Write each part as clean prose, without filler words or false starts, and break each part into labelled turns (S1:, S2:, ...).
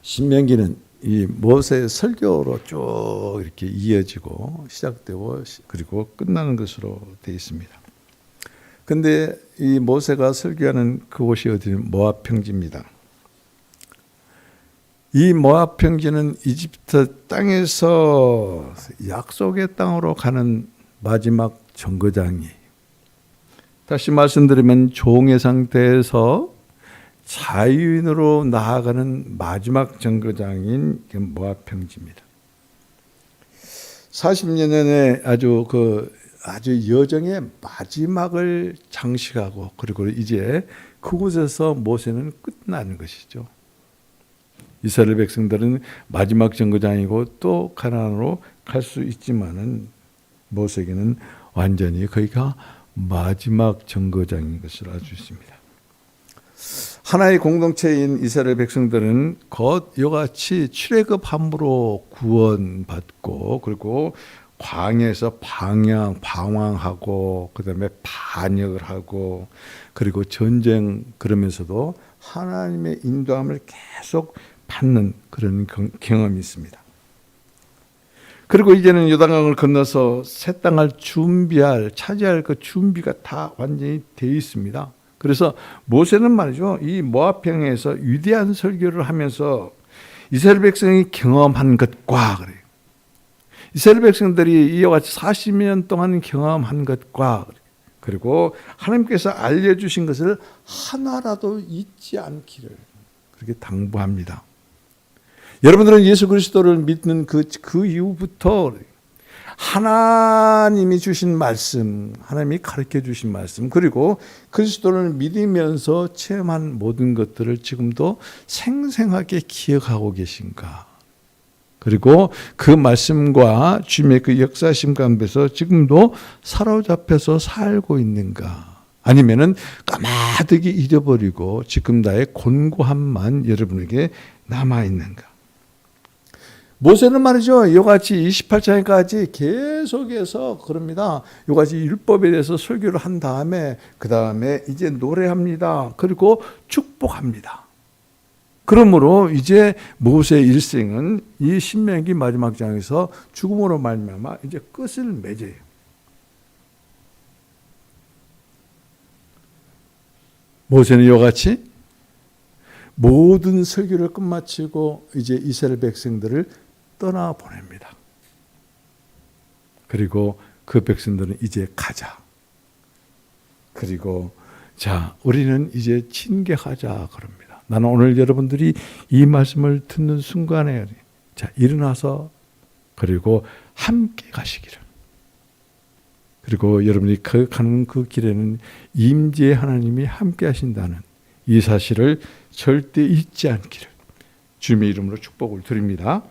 S1: 신명기는 이 모세의 설교로 쭉 이렇게 이어지고 시작되고 그리고 끝나는 것으로 되어 있습니다. 근데 이 모세가 설교하는 그곳이 어디는 모압 평지입니다. 이 모압 평지는 이집트 땅에서 약속의 땅으로 가는 마지막 정거장이, 다시 말씀드리면 종의 상태에서 자유인으로 나아가는 마지막 정거장인 모압 평지입니다. 40년의 아주 여정의 마지막을 장식하고 그리고 이제 그곳에서 모세는 끝나는 것이죠. 이스라엘 백성들은 마지막 정거장이고 또 가나안으로 갈 수 있지만은 모세에게는 완전히 거기가 마지막 정거장인 것을 알 수 있습니다. 하나의 공동체인 이스라엘 백성들은 곧 이와 같이 출애굽함으로 구원받고 그리고 광야에서 방황하고 그다음에 반역을 하고 그리고 전쟁 그러면서도 하나님의 인도함을 계속 받는 그런 경험이 있습니다. 그리고 이제는 요단강을 건너서 새 땅을 차지할 그 준비가 다 완전히 되어 있습니다. 그래서 모세는 말이죠, 이 모압평에서 위대한 설교를 하면서 이스라엘 백성이 경험한 것과 그래요. 이스라엘 백성들이 이와 같이 40년 동안 경험한 것과 그리고 하나님께서 알려주신 것을 하나라도 잊지 않기를 그렇게 당부합니다. 여러분들은 예수 그리스도를 믿는 그 이후부터 하나님이 주신 말씀, 하나님이 가르쳐 주신 말씀, 그리고 그리스도를 믿으면서 체험한 모든 것들을 지금도 생생하게 기억하고 계신가? 그리고 그 말씀과 주님의 그 역사심 가운데서 지금도 사로잡혀서 살고 있는가? 아니면은 까마득히 잊어버리고 지금 나의 곤고함만 여러분에게 남아 있는가? 모세는 말이죠, 이같이 28장까지 계속해서 그럽니다. 이같이 율법에 대해서 설교를 한 다음에 그 다음에 이제 노래합니다. 그리고 축복합니다. 그러므로 이제 모세의 일생은 이 신명기 마지막 장에서 죽음으로 말미암아 이제 끝을 맺어요. 모세는 이같이 모든 설교를 끝마치고 이제 이스라엘 백성들을 떠나보냅니다. 그리고 그 백성들은 이제 가자. 그리고 자, 우리는 이제 진격하자 그럽니다. 나는 오늘 여러분들이 이 말씀을 듣는 순간에 자, 일어나서 그리고 함께 가시기를. 그리고 여러분이 가는 그 길에는 임재의 하나님이 함께 하신다는 이 사실을 절대 잊지 않기를 주님의 이름으로 축복을 드립니다.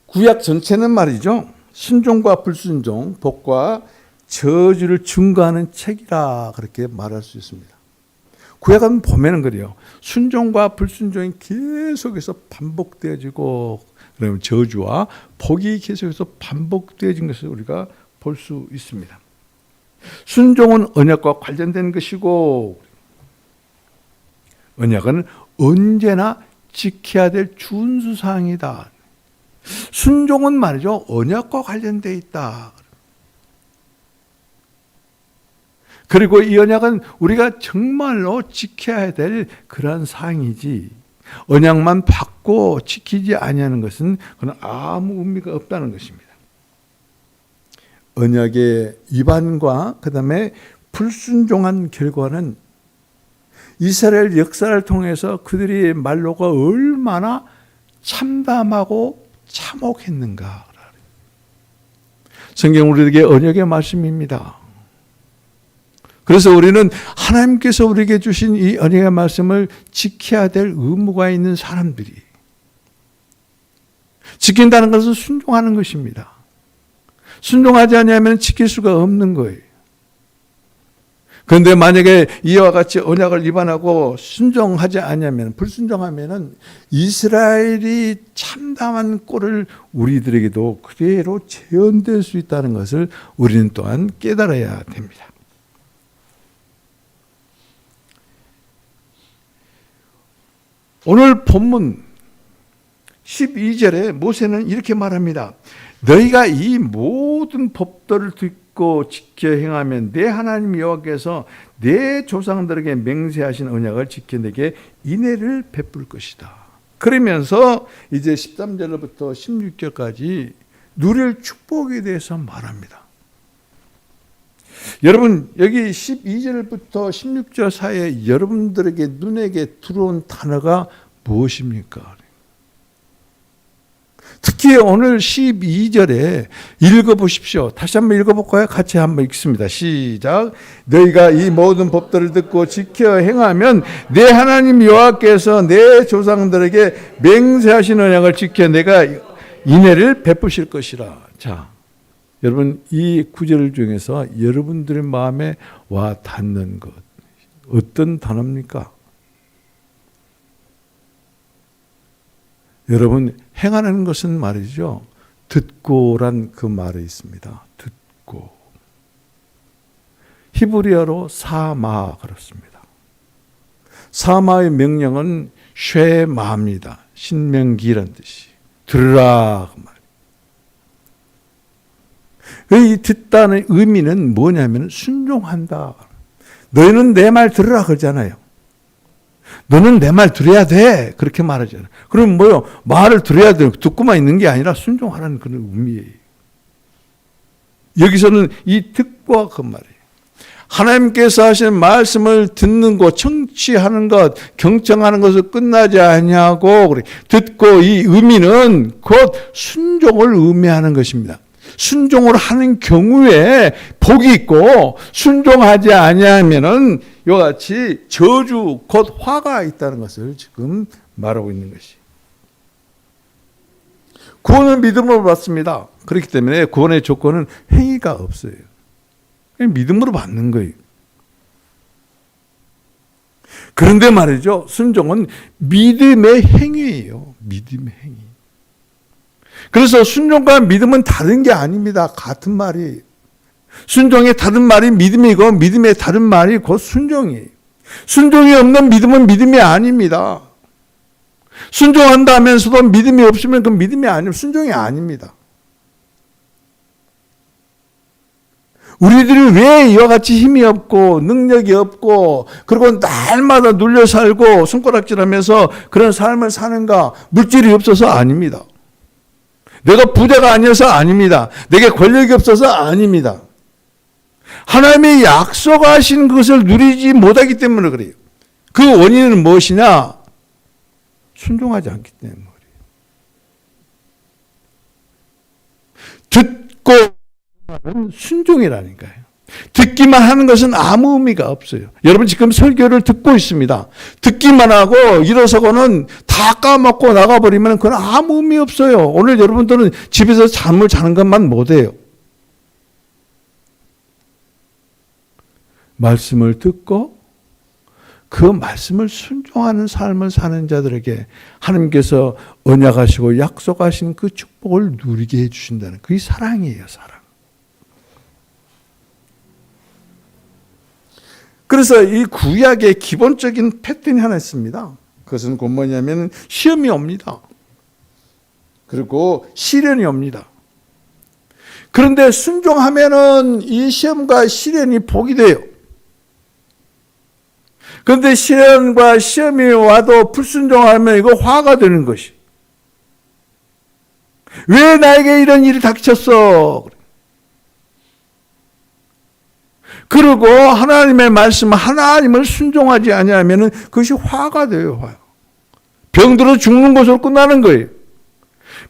S1: 구약 전체는 말이죠, 순종과 불순종, 복과 저주를 증거하는 책이라 그렇게 말할 수 있습니다. 구약은 보면은 그래요. 순종과 불순종이 계속해서 반복되어지고 그러면 저주와 복이 계속해서 반복되어진 것을 우리가 볼 수 있습니다. 순종은 언약과 관련된 것이고 언약은 언제나 지켜야 될 준수사항이다. 순종은 말이죠, 언약과 관련되어 있다. 그리고 이 언약은 우리가 정말로 지켜야 될 그러한 사항이지 언약만 받고 지키지 아니하는 것은 그건 아무 의미가 없다는 것입니다. 언약의 위반과 그 다음에 불순종한 결과는 이스라엘 역사를 통해서 그들의 말로가 얼마나 참담하고 참혹했는가. 성경 우리에게 언약의 말씀입니다. 그래서 우리는 하나님께서 우리에게 주신 이 언약의 말씀을 지켜야 될 의무가 있는 사람들이 지킨다는 것은 순종하는 것입니다. 순종하지 않으면 지킬 수가 없는 거예요. 그런데 만약에 이와 같이 언약을 위반하고 순종하지 않으면, 불순종하면은 이스라엘이 참담한 꼴을 우리들에게도 그대로 재현될 수 있다는 것을 우리는 또한 깨달아야 됩니다. 오늘 본문 12절에 모세는 이렇게 말합니다. 너희가 이 모든 법도를 듣고 지켜 행하면 내 하나님 여호와께서 내 조상들에게 맹세하신 언약을 지켜 내게 인애를 베풀 것이다. 그러면서 이제 13절부터 16절까지 누릴 축복에 대해서 말합니다. 여러분, 여기 12절부터 16절 사이에 여러분들에게 눈에게 들어온 단어가 무엇입니까? 특히 오늘 12절에 읽어보십시오. 다시 한번 읽어볼까요? 같이 한번 읽습니다. 시작. 너희가 이 모든 법들을 듣고 지켜 행하면 내 하나님 여호와께서 내 조상들에게 맹세하신 언약을 지켜 내가 인애를 베푸실 것이라. 자, 여러분, 이 구절 중에서 여러분들의 마음에 와 닿는 것 어떤 단어입니까? 여러분, 행하는 것은 말이죠. 듣고란 그 말이 있습니다. 듣고. 히브리어로 사마 그렇습니다. 사마의 명령은 쉐마입니다. 신명기란 뜻이. 들으라 그 말. 이 듣다는 의미는 뭐냐면 순종한다. 너희는 내 말 들으라 그러잖아요. 너는 내 말 들어야 돼. 그렇게 말하잖아요. 그럼 뭐요? 말을 들어야 돼. 듣고만 있는 게 아니라 순종하라는 그런 의미예요. 여기서는 이 듣고와 그 말이에요. 하나님께서 하신 말씀을 듣는 것, 청취하는 것, 경청하는 것을 끝나지 아니하고 그래. 듣고 이 의미는 곧 순종을 의미하는 것입니다. 순종을 하는 경우에 복이 있고 순종하지 아니하면은 이와 같이 저주 곧 화가 있다는 것을 지금 말하고 있는 것이. 구원은 믿음으로 받습니다. 그렇기 때문에 구원의 조건은 행위가 없어요. 그냥 믿음으로 받는 거예요. 그런데 말이죠. 순종은 믿음의 행위예요. 믿음의 행위. 그래서 순종과 믿음은 다른 게 아닙니다. 같은 말이. 순종의 다른 말이 믿음이고 믿음의 다른 말이 곧 순종이에요. 순종이 없는 믿음은 믿음이 아닙니다. 순종한다 하면서도 믿음이 없으면 그 믿음이 아니면 순종이 아닙니다. 우리들이 왜 이와 같이 힘이 없고 능력이 없고 그리고 날마다 눌려 살고 손가락질하면서 그런 삶을 사는가? 물질이 없어서 아닙니다. 내가 부자가 아니어서 아닙니다. 내게 권력이 없어서 아닙니다. 하나님의 약속하신 것을 누리지 못하기 때문에 그래요. 그 원인은 무엇이냐? 순종하지 않기 때문에 그래요. 듣고 순종이라니까요. 듣기만 하는 것은 아무 의미가 없어요. 여러분 지금 설교를 듣고 있습니다. 듣기만 하고 일어서고는 다 까먹고 나가버리면 그건 아무 의미 없어요. 오늘 여러분들은 집에서 잠을 자는 것만 못해요. 말씀을 듣고 그 말씀을 순종하는 삶을 사는 자들에게 하나님께서 언약하시고 약속하신 그 축복을 누리게 해주신다는 그게 사랑이에요. 사랑. 그래서 이 구약의 기본적인 패턴이 하나 있습니다. 그것은 곧 뭐냐면 시험이 옵니다. 그리고 시련이 옵니다. 그런데 순종하면은 이 시험과 시련이 복이 돼요. 그런데 시련과 시험이 와도 불순종하면 이거 화가 되는 것이. 왜 나에게 이런 일이 닥쳤어? 그리고 하나님의 말씀, 하나님을 순종하지 아니하면 그것이 화가 돼요. 화. 병들어 죽는 것으로 끝나는 거예요.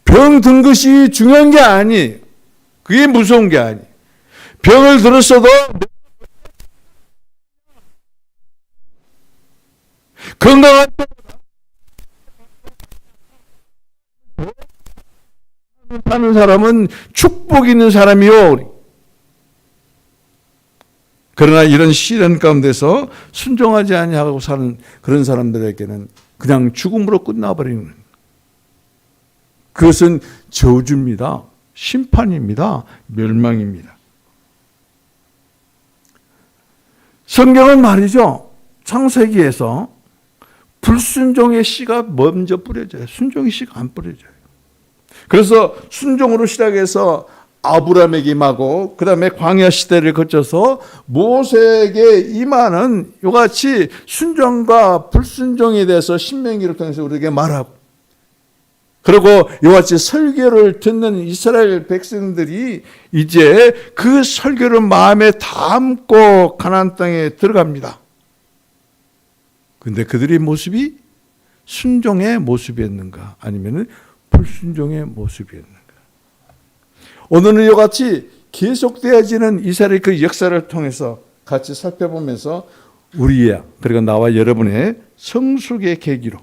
S1: 병 든 것이 중요한 게 아니에요. 그게 무서운 게 아니에요. 병을 들었어도 건강한 사는 사람은 축복 있는 사람이요. 그러나 이런 시련 가운데서 순종하지 아니하고 사는 그런 사람들에게는 그냥 죽음으로 끝나버리는 그것은 저주입니다. 심판입니다. 멸망입니다. 성경은 말이죠. 창세기에서 불순종의 씨가 먼저 뿌려져요. 순종의 씨가 안 뿌려져요. 그래서 순종으로 시작해서 아브라함에게 임하고 그 다음에 광야 시대를 거쳐서 모세에게 임하는 이같이 순종과 불순종에 대해서 신명기를 통해서 우리에게 말하고, 그리고 이같이 설교를 듣는 이스라엘 백성들이 이제 그 설교를 마음에 담고 가나안 땅에 들어갑니다. 근데 그들의 모습이 순종의 모습이었는가 아니면 불순종의 모습이었는가? 오늘은 이같이 계속되어지는 이스라엘 그 역사를 통해서 같이 살펴보면서 우리야, 그리고 나와 여러분의 성숙의 계기로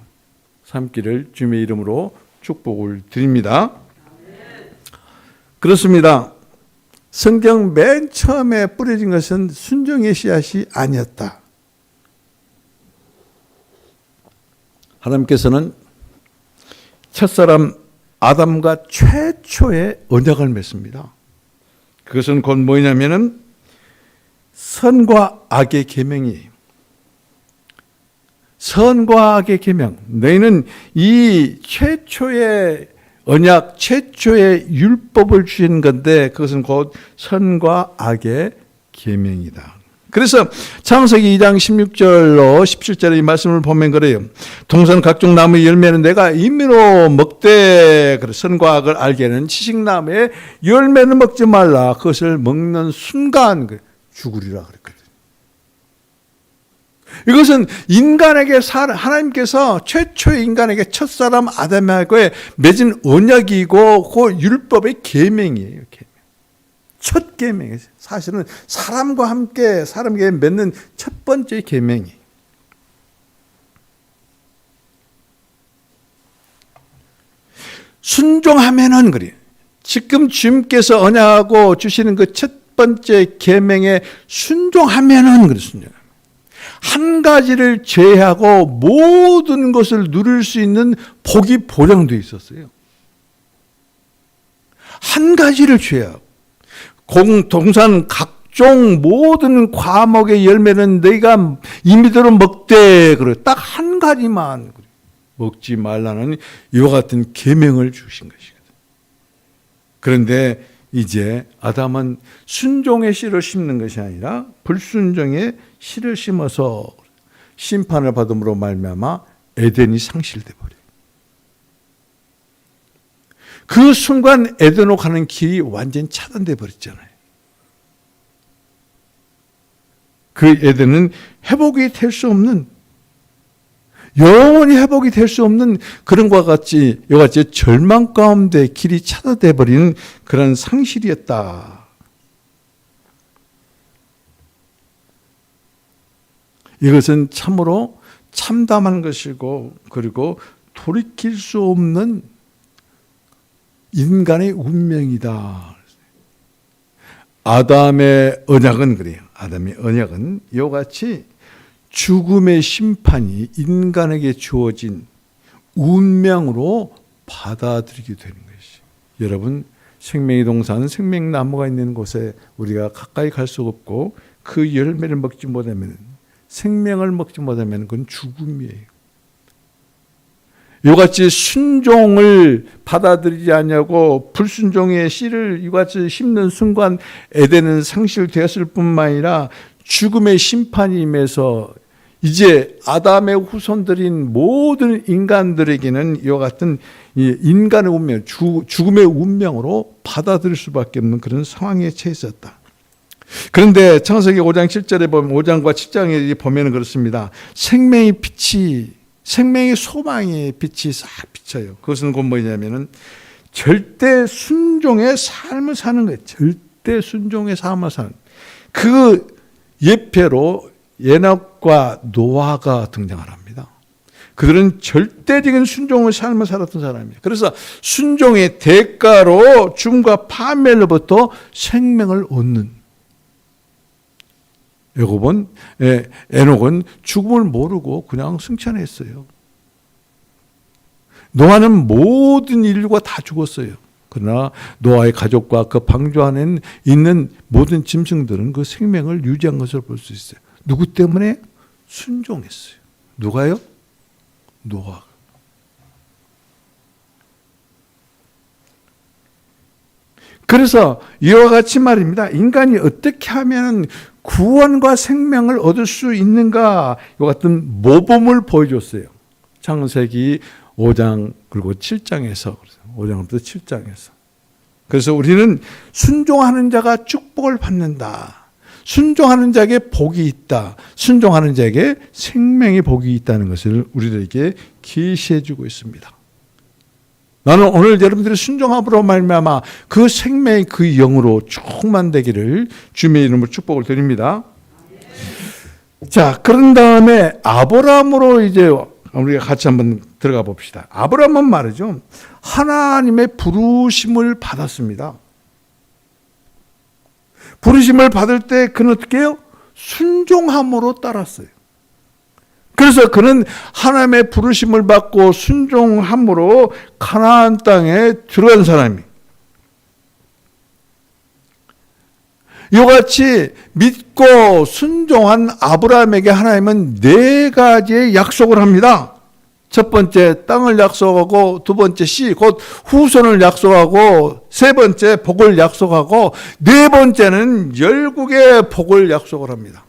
S1: 삼기를 주님의 이름으로 축복을 드립니다. 그렇습니다. 성경 맨 처음에 뿌려진 것은 순종의 씨앗이 아니었다. 하나님께서는 첫사람 아담과 최초의 언약을 맺습니다. 그것은 곧 뭐냐면은 선과 악의 계명이에요. 선과 악의 계명. 너희는 이 최초의 언약, 최초의 율법을 주신 건데 그것은 곧 선과 악의 계명이다. 그래서 창세기 2장 16절로 17절의 이 말씀을 보면 그래요. 동산 각종 나무의 열매는 내가 임의로 먹되 선과 악을 알게 하는 지식나무의 열매는 먹지 말라. 그것을 먹는 순간 죽으리라 그랬거든요. 이것은 인간에게 하나님께서 최초의 인간에게 첫사람 아담하고의 맺은 언약이고 그 율법의 계명이에요. 첫 계명이에요. 사실은 사람과 함께 사람에게 맺는 첫 번째 계명이에요. 순종하면은 그래요. 지금 주님께서 언약하고 주시는 그 첫 번째 계명에 순종하면은 그래요. 순종. 한 가지를 제외하고 모든 것을 누릴 수 있는 복이 보장되어 있었어요. 한 가지를 제외하고. 동산 각종 모든 과목의 열매는 너희가 임의대로 먹되 그래. 딱 한 가지만 그래. 먹지 말라는 이와 같은 계명을 주신 것이거든. 그런데 이제 아담은 순종의 씨를 심는 것이 아니라 불순종의 씨를 심어서 심판을 받음으로 말미암아 에덴이 상실돼 버려요. 그 순간 에덴으로 가는 길이 완전히 차단돼 버렸잖아요. 그 에덴은 회복이 될 수 없는, 영원히 회복이 될 수 없는 그런 것과 같이 이같이 절망 가운데 길이 차단돼 버리는 그런 상실이었다. 이것은 참으로 참담한 것이고 그리고 돌이킬 수 없는 인간의 운명이다. 아담의 언약은 그래요. 아담의 언약은 이와 같이 죽음의 심판이 인간에게 주어진 운명으로 받아들이게 되는 것이. 여러분, 생명의 동산, 생명나무가 있는 곳에 우리가 가까이 갈 수 없고 그 열매를 먹지 못하면, 생명을 먹지 못하면 그건 죽음이에요. 이같이 순종을 받아들이지 않냐고 불순종의 씨를 이같이 심는 순간 에덴은 상실되었을 뿐만 아니라 죽음의 심판이 임해서 이제 아담의 후손들인 모든 인간들에게는 이와 같은 인간의 운명, 죽음의 운명으로 받아들일 수밖에 없는 그런 상황에 처했었다. 그런데 창세기 5장 7절에 보면 5장과 7장에 보면 그렇습니다. 생명의 빛이, 생명의 소망의 빛이 싹 비쳐요. 그것은 곧 뭐냐면은 절대 순종의 삶을 사는 거예요. 절대 순종의 삶을 사는. 그 예표로 에녹과 노아가 등장을 합니다. 그들은 절대적인 순종의 삶을 살았던 사람이에요. 그래서 순종의 대가로 죽음과 파멸로부터 생명을 얻는. 에녹은 죽음을 모르고 그냥 승천했어요. 노아는 모든 인류가 다 죽었어요. 그러나 노아의 가족과 그 방주 안에 있는 모든 짐승들은 그 생명을 유지한 것을 볼 수 있어요. 누구 때문에? 순종했어요. 누가요? 노아가. 그래서 이와 같이 말입니다. 인간이 어떻게 하면 구원과 생명을 얻을 수 있는가? 이 같은 모범을 보여줬어요. 창세기 5장 그리고 7장에서 5장부터 7장에서. 그래서 우리는 순종하는 자가 축복을 받는다. 순종하는 자에게 복이 있다. 순종하는 자에게 생명의 복이 있다는 것을 우리들에게 계시해 주고 있습니다. 나는 오늘 여러분들의 순종함으로 말미암아 그 생명의 그 영으로 충만되기를 주님의 이름으로 축복을 드립니다. 자, 그런 다음에 아브라함으로 이제 우리가 같이 한번 들어가 봅시다. 아브라함은 말이죠, 하나님의 부르심을 받았습니다. 부르심을 받을 때 그는 어떻게 해요? 순종함으로 따랐어요. 그래서 그는 하나님의 부르심을 받고 순종함으로 가나안 땅에 들어간 사람이. 이같이 믿고 순종한 아브라함에게 하나님은 4가지의 약속을 합니다. 첫 번째 땅을 약속하고, 두 번째 씨 곧 후손을 약속하고, 세 번째 복을 약속하고, 네 번째는 열국의 복을 약속을 합니다.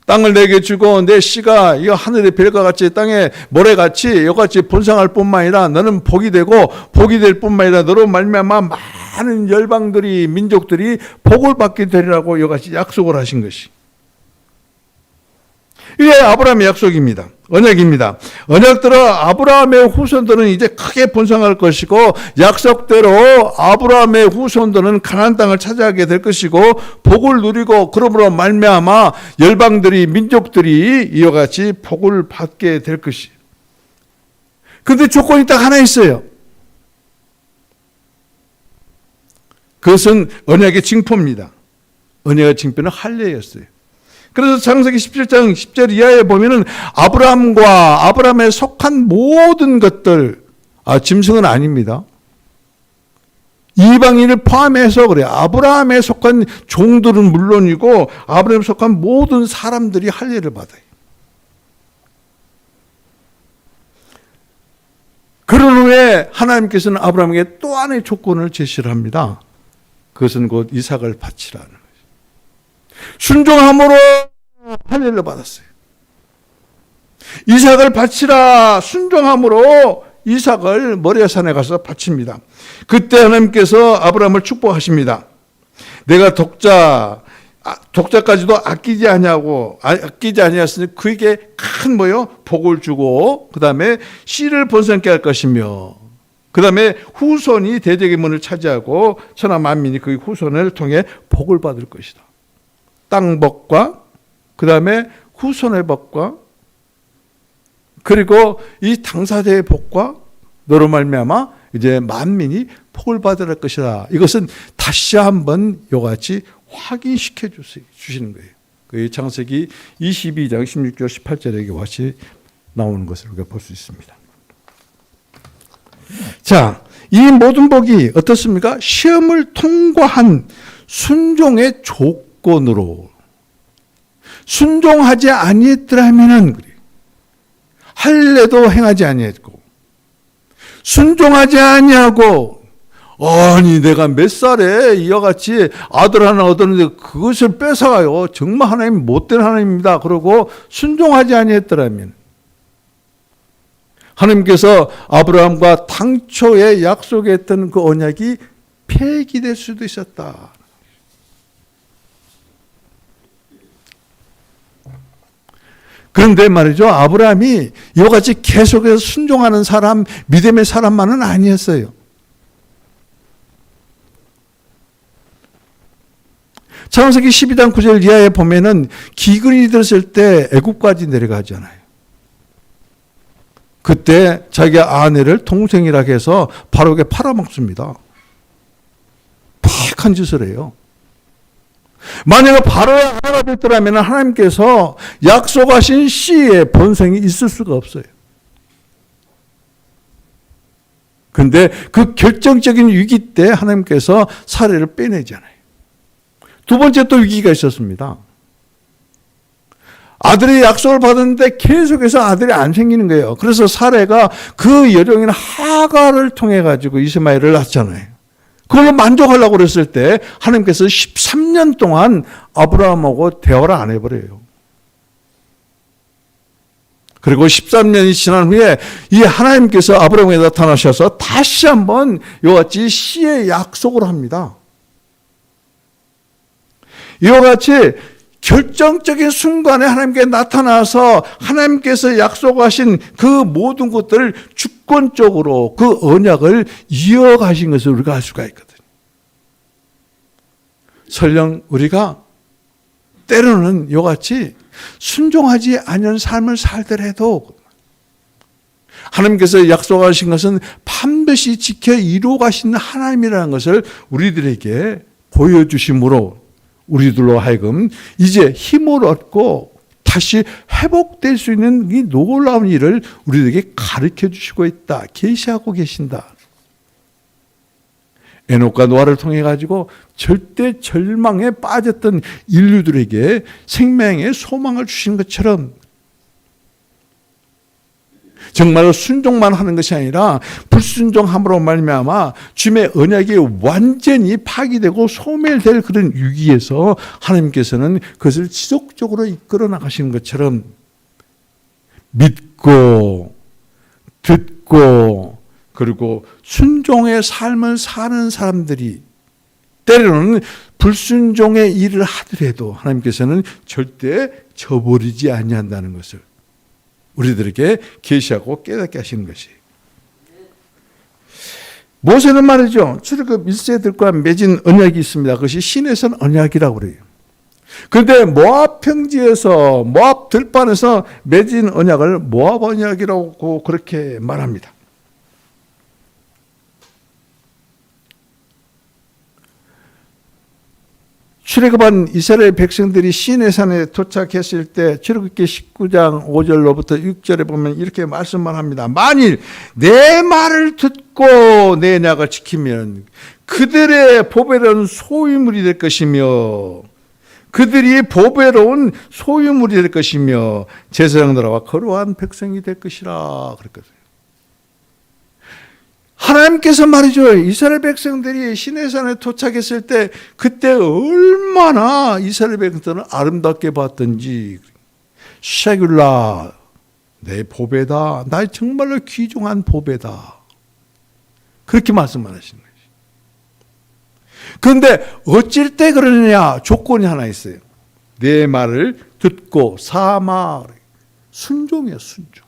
S1: 땅을 내게 주고 내 씨가 이 하늘의 별과 같이 땅의 모래같이 이같이 번성할 뿐만 아니라 너는 복이 되고 복이 될 뿐만 아니라 너로 말미암아 많은 열방들이 민족들이 복을 받게 되리라고 이같이 약속을 하신 것이, 이게 아브라함의 약속입니다. 언약입니다. 언약대로 아브라함의 후손들은 이제 크게 번성할 것이고, 약속대로 아브라함의 후손들은 가나안 땅을 차지하게 될 것이고, 복을 누리고, 그러므로 말미암아 열방들이 민족들이 이와 같이 복을 받게 될 것이. 그런데 조건이 딱 하나 있어요. 그것은 언약의 징표입니다. 언약의 징표는 할례였어요. 그래서 창세기 17장 10절 이하에 보면은 아브라함과 아브라함에 속한 모든 것들, 짐승은 아닙니다. 이방인을 포함해서 그래요. 아브라함에 속한 종들은 물론이고 아브라함에 속한 모든 사람들이 할례를 받아요. 그런 후에 하나님께서는 아브라함에게 또 하나의 조건을 제시를 합니다. 그것은 곧 이삭을 바치라는 거예요. 순종함으로 할례를 받았어요. 이삭을 바치라, 순종함으로 이삭을 모리아산에 가서 바칩니다. 그때 하나님께서 아브라함을 축복하십니다. 내가 독자까지도 아끼지 아니하였으니 그에게 큰 복을 주고, 그 다음에 씨를 번성케 할 것이며, 그 다음에 후손이 대적의 문을 차지하고 천하 만민이 그 후손을 통해 복을 받을 것이다. 땅 복과 그 다음에 후손의 복과 그리고 이 당사자의 복과 너로 말미암아 이제 만민이 복을 받을 것이다. 이것은 다시 한번 이같이 확인시켜 주시는 거예요. 그 창세기 22장 16절 18절에 같이 나오는 것을 우리가 볼 수 있습니다. 자, 이 모든 복이 어떻습니까? 시험을 통과한 순종의 조건으로. 순종하지 아니했더라면은 할례도 행하지 아니했고, 순종하지 아니하고, 아니 내가 몇 살에 이와 같이 아들 하나 얻었는데 그것을 뺏어가요. 정말 하나님 못된 하나님입니다. 그러고 순종하지 아니했더라면 하나님께서 아브라함과 당초에 약속했던 그 언약이 폐기될 수도 있었다. 그런데 말이죠, 아브라함이 이와 같이 계속해서 순종하는 사람, 믿음의 사람만은 아니었어요. 창세기 12장 9절 이하에 보면은 기근이 들었을 때 애굽까지 내려가잖아요. 그때 자기 아내를 동생이라 해서 바로에게 팔아먹습니다. 팍한 짓을 해요. 만약에 바로의 아내가 됐더라면 하나님께서 약속하신 씨의 번성이 있을 수가 없어요. 그런데 그 결정적인 위기 때 하나님께서 사례를 빼내잖아요. 두 번째 또 위기가 있었습니다. 아들이 약속을 받았는데 계속해서 아들이 안 생기는 거예요. 그래서 사례가 그 여종인 하가를 통해 가지고 이스마엘을 낳잖아요. 그걸로 만족하려고 그랬을 때 하나님께서 13년 동안 아브라함하고 대화를 안 해버려요. 그리고 13년이 지난 후에 이 하나님께서 아브라함에게 나타나셔서 다시 한번 이와 같이 시의 약속을 합니다. 이와 같이 결정적인 순간에 하나님께 나타나서 하나님께서 약속하신 그 모든 것들을 주권적으로 그 언약을 이어가신 것을 우리가 알 수가 있거든요. 설령 우리가 때로는 이와 같이 순종하지 않은 삶을 살더라도 하나님께서 약속하신 것은 반드시 지켜 이루어 가시는 하나님이라는 것을 우리들에게 보여주심으로 우리들로 하여금 이제 힘을 얻고 다시 회복될 수 있는 이 놀라운 일을 우리들에게 가르쳐 주시고 있다. 계시하고 계신다. 에녹과 노아를 통해 가지고 절대 절망에 빠졌던 인류들에게 생명의 소망을 주신 것처럼 정말로 순종만 하는 것이 아니라 불순종함으로 말미암아 주님의 언약이 완전히 파기되고 소멸될 그런 위기에서 하나님께서는 그것을 지속적으로 이끌어 나가시는 것처럼 믿고 듣고 그리고 순종의 삶을 사는 사람들이 때로는 불순종의 일을 하더라도 하나님께서는 절대 저버리지 아니한다는 것을 우리들에게 계시하고 깨닫게 하시는 것이에요. 모세는 말이죠. 출애굽 1세들과 맺은 언약이 있습니다. 그것이 시내산 언약이라고 그래요. 그런데 모압 평지에서 모압 들판에서 맺은 언약을 모압 언약이라고 그렇게 말합니다. 출애굽한 이스라엘 백성들이 시내산에 도착했을 때 출애굽기 19장 5절로부터 6절에 보면 이렇게 말씀만 합니다. 만일 내 말을 듣고 내 언약을 지키면 그들의 보배로운 소유물이 될 것이며 그들이 보배로운 소유물이 될 것이며 제사장 나라와 거룩한 백성이 될 것이라 그랬거든요. 하나님께서 말이죠. 이스라엘 백성들이 시내산에 도착했을 때 그때 얼마나 이스라엘 백성들은 아름답게 봤던지 쉐굴라 내 보배다. 나의 정말로 귀중한 보배다. 그렇게 말씀만 하시는 거죠. 그런데 어쩔 때 그러느냐 조건이 하나 있어요. 내 말을 듣고 사마 순종이야 순종.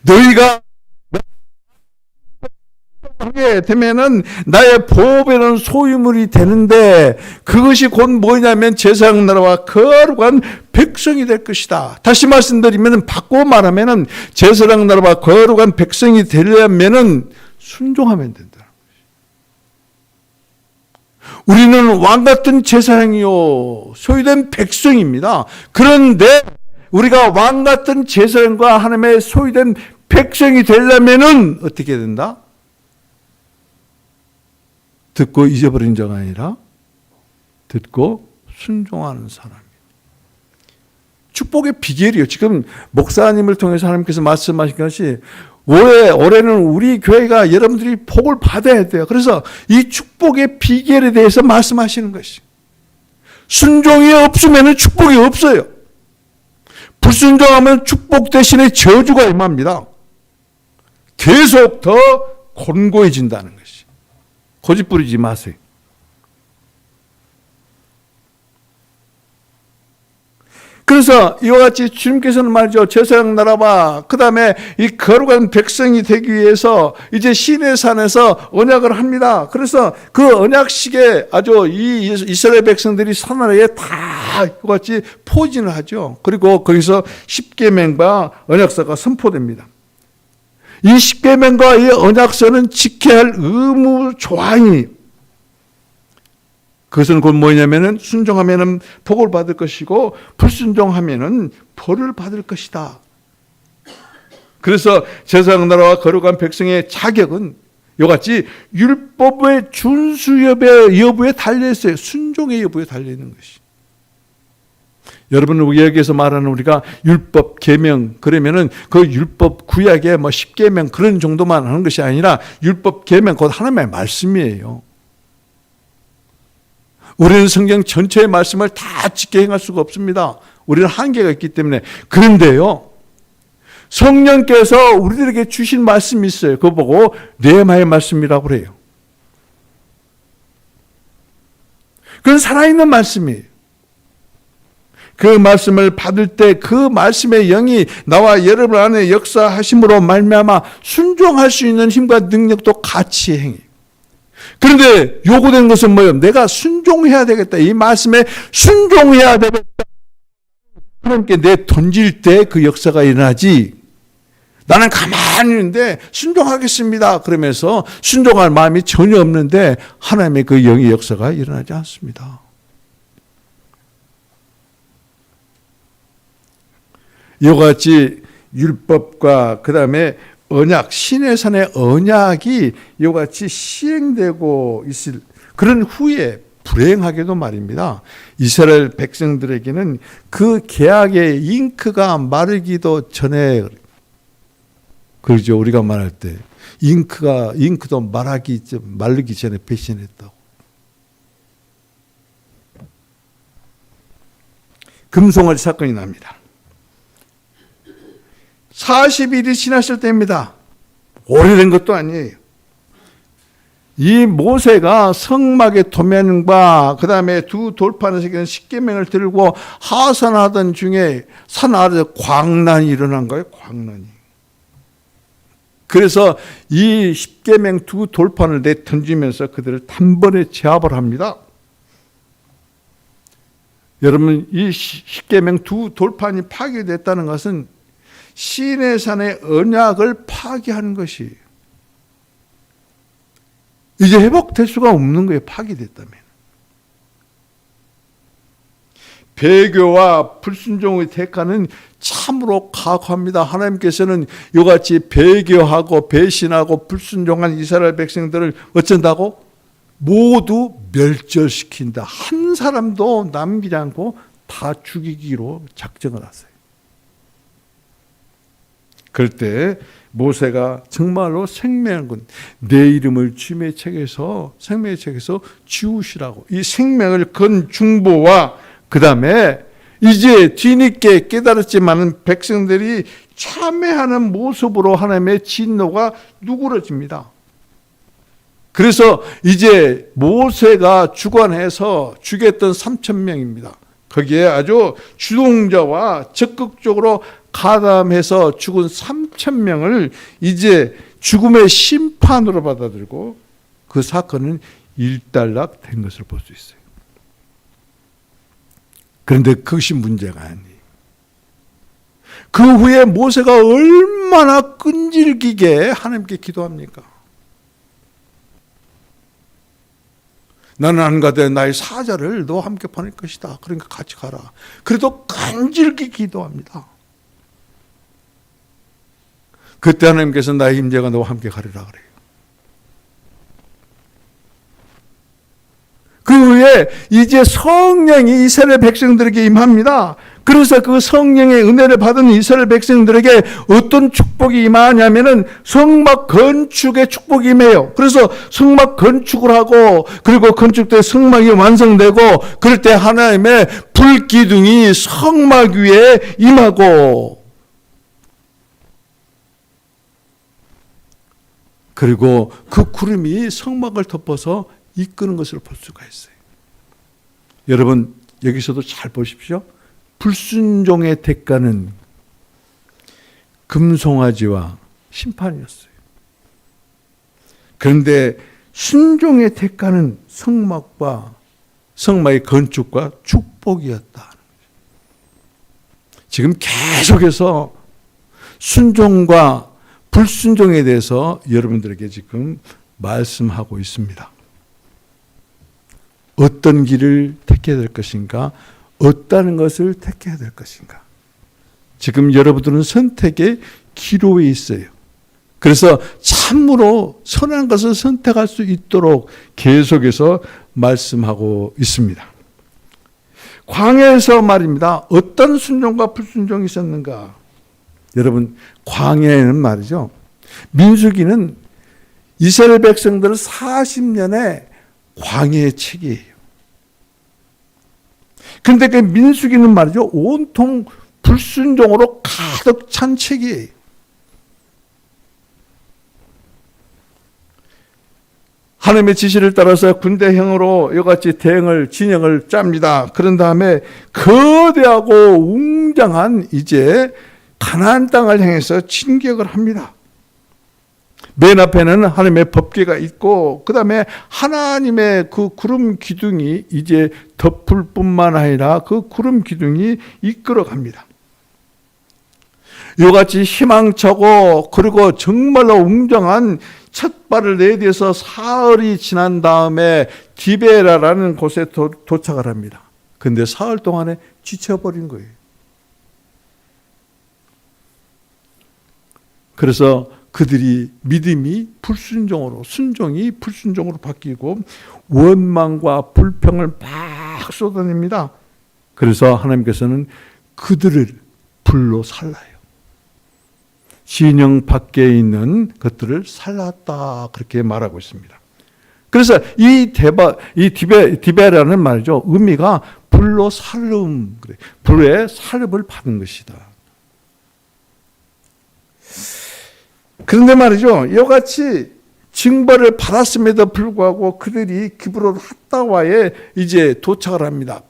S1: 너희가 하게 되면은 나의 보배는 소유물이 되는데 그것이 곧 뭐냐면 제사장 나라와 거룩한 백성이 될 것이다. 다시 말씀드리면 바꾸어 말하면은 제사장 나라와 거룩한 백성이 되려면은 순종하면 된다. 우리는 왕 같은 제사장이요 소유된 백성입니다. 그런데 우리가 왕 같은 제사장과 하나님의 소유된 백성이 되려면은 어떻게 된다? 듣고 잊어버린 자가 아니라 듣고 순종하는 사람이에요. 축복의 비결이에요. 지금 목사님을 통해서 하나님께서 말씀하신 것이 올해는 우리 교회가 여러분들이 복을 받아야 돼요. 그래서 이 축복의 비결에 대해서 말씀하시는 것이 순종이 없으면 축복이 없어요. 불순종하면 축복 대신에 저주가 임합니다. 계속 더 곤고해진다는 것이. 고집 부리지 마세요. 그래서 이와 같이 주님께서는 말이죠. 제사장 나라와 그 다음에 이 거룩한 백성이 되기 위해서 이제 시내산에서 언약을 합니다. 그래서 그 언약식에 아주 이 이스라엘 백성들이 산하에 다 이와 같이 포진을 하죠. 그리고 거기서 십계명과 언약서가 선포됩니다. 이 십계명과 이 언약서는 지켜야 할 의무 조항이 그것은 곧 뭐냐면은 순종하면은 복을 받을 것이고 불순종하면은 벌을 받을 것이다. 그래서 제사장 나라와 거룩한 백성의 자격은 이같이 율법의 준수 여부에 달려 있어요. 순종의 여부에 달려 있는 것이. 여러분, 여기에서 말하는 우리가 율법 계명, 그러면은 그 율법 구약의 뭐 10계명 그런 정도만 하는 것이 아니라 율법 계명 곧 하나님의 말씀이에요. 우리는 성경 전체의 말씀을 다 지켜 행할 수가 없습니다. 우리는 한계가 있기 때문에. 그런데요, 성령께서 우리들에게 주신 말씀이 있어요. 그거 보고 뇌마의 말씀이라고 그래요. 그건 살아있는 말씀이에요. 그 말씀을 받을 때 그 말씀의 영이 나와 여러분 안에 역사하심으로 말미암아 순종할 수 있는 힘과 능력도 같이 행해요. 그런데 요구되는 것은 뭐예요? 내가 순종해야 되겠다. 이 말씀에 순종해야 되겠다. 하나님께 내 던질 때 그 역사가 일어나지. 나는 가만히 있는데 순종하겠습니다. 그러면서 순종할 마음이 전혀 없는데 하나님의 그 영의 역사가 일어나지 않습니다. 이와 같이 율법과 그 다음에 언약, 시내산의 언약이 이와 같이 시행되고 있을 그런 후에 불행하게도 말입니다. 이스라엘 백성들에게는 그 계약의 잉크가 마르기도 전에, 그러죠. 우리가 말할 때 잉크도 마르기 전에 배신했다고. 금송아지 사건이 납니다. 40일이 지났을 때입니다. 오래된 것도 아니에요. 이 모세가 성막의 도면과 그 다음에 두 돌판을 새기는 십계명을 들고 하산하던 중에 산 아래서 광난이 일어난 거예요. 광난이. 그래서 이 십계명 두 돌판을 내던지면서 그들을 단번에 제압을 합니다. 여러분, 이 십계명 두 돌판이 파괴됐다는 것은 시내산의 언약을 파괴하는 것이 이제 회복될 수가 없는 거예요. 파괴됐다면. 배교와 불순종의 대가는 참으로 가혹합니다. 하나님께서는 이같이 배교하고 배신하고 불순종한 이스라엘 백성들을 어쩐다고? 모두 멸절시킨다. 한 사람도 남기지 않고 다 죽이기로 작정을 하세요. 그럴 때 모세가 정말로 생명은 내 이름을 주님의 책에서 생명의 책에서 지우시라고 이 생명을 건 중보와 그 다음에 이제 뒤늦게 깨달았지만은 백성들이 참회하는 모습으로 하나님의 진노가 누그러집니다. 그래서 이제 모세가 주관해서 죽였던 3,000명입니다. 거기에 아주 주동자와 적극적으로 가담해서 죽은 3,000명을 이제 죽음의 심판으로 받아들고 그 사건은 일단락 된 것을 볼 수 있어요. 그런데 그것이 문제가 아니에요. 그 후에 모세가 얼마나 끈질기게 하나님께 기도합니까? 나는 안 가되 나의 사자를 너와 함께 보낼 것이다. 그러니까 같이 가라. 그래도 끈질기게 기도합니다. 그때 하나님께서 나의 임재가 너와 함께 가리라 그래요. 그 후에 이제 성령이 이스라엘 백성들에게 임합니다. 그래서 그 성령의 은혜를 받은 이스라엘 백성들에게 어떤 축복이 임하냐면은 성막 건축의 축복이 임해요. 그래서 성막 건축을 하고 그리고 건축된 성막이 완성되고 그럴 때 하나님의 불기둥이 성막 위에 임하고 그리고 그 구름이 성막을 덮어서 이끄는 것을 볼 수가 있어요. 여러분 여기서도 잘 보십시오. 불순종의 대가는 금송아지와 심판이었어요. 그런데 순종의 대가는 성막의 건축과 축복이었다. 지금 계속해서 순종과 불순종에 대해서 여러분들에게 지금 말씀하고 있습니다. 어떤 길을 택해야 될 것인가? 어떤 것을 택해야 될 것인가? 지금 여러분들은 선택의 기로에 있어요. 그래서 참으로 선한 것을 선택할 수 있도록 계속해서 말씀하고 있습니다. 광야에서 말입니다. 어떤 순종과 불순종이 있었는가? 여러분, 광야에는 말이죠. 민수기는 이스라엘 백성들 40년의 광야의 책이에요. 그런데 그 민수기는 말이죠. 온통 불순종으로 가득 찬 책이에요. 하나님의 지시를 따라서 군대형으로 이같이 대응을 진영을 짭니다. 그런 다음에 거대하고 웅장한 이제 가나안 땅을 향해서 진격을 합니다. 맨 앞에는 하나님의 법궤가 있고 그 다음에 하나님의 그 구름 기둥이 이제 덮을 뿐만 아니라 그 구름 기둥이 이끌어갑니다. 이같이 희망차고 그리고 정말로 웅장한 첫 발을 내디뎌서 사흘이 지난 다음에 디베라라는 곳에 도착을 합니다. 그런데 사흘 동안에 지쳐버린 거예요. 그래서 그들이 믿음이 불순종으로, 순종이 불순종으로 바뀌고 원망과 불평을 막 쏟아냅니다. 그래서 하나님께서는 그들을 불로 살라요. 진영 밖에 있는 것들을 살랐다, 그렇게 말하고 있습니다. 그래서 이 디베라는 말이죠. 의미가 불로 살름, 그래. 불의 살음을 받은 것이다. 그런데 말이죠. 이같이 징벌을 받았음에도 불구하고 그들이 기브론 핫다와에 이제 도착을 합니다.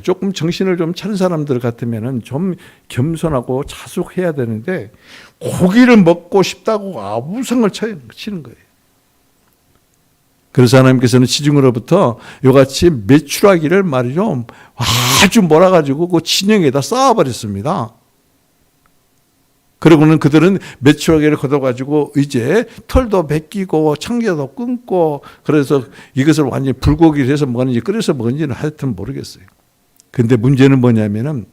S1: 조금 정신을 좀 차린 사람들 같으면 좀 겸손하고 자숙해야 되는데 고기를 먹고 싶다고 아부성을 치는 거예요. 그래서 하나님께서는 지중으로부터 이같이 메추라기를 말이죠. 아주 몰아가지고 그 진영에다 쌓아버렸습니다. 그리고는 그들은 메추라기를 걷어가지고 이제 털도 벗기고 창자도 끊고 그래서 이것을 완전히 불고기를 해서 먹는지 끓여서 먹는지는 하여튼 모르겠어요. 근데 문제는 뭐냐면은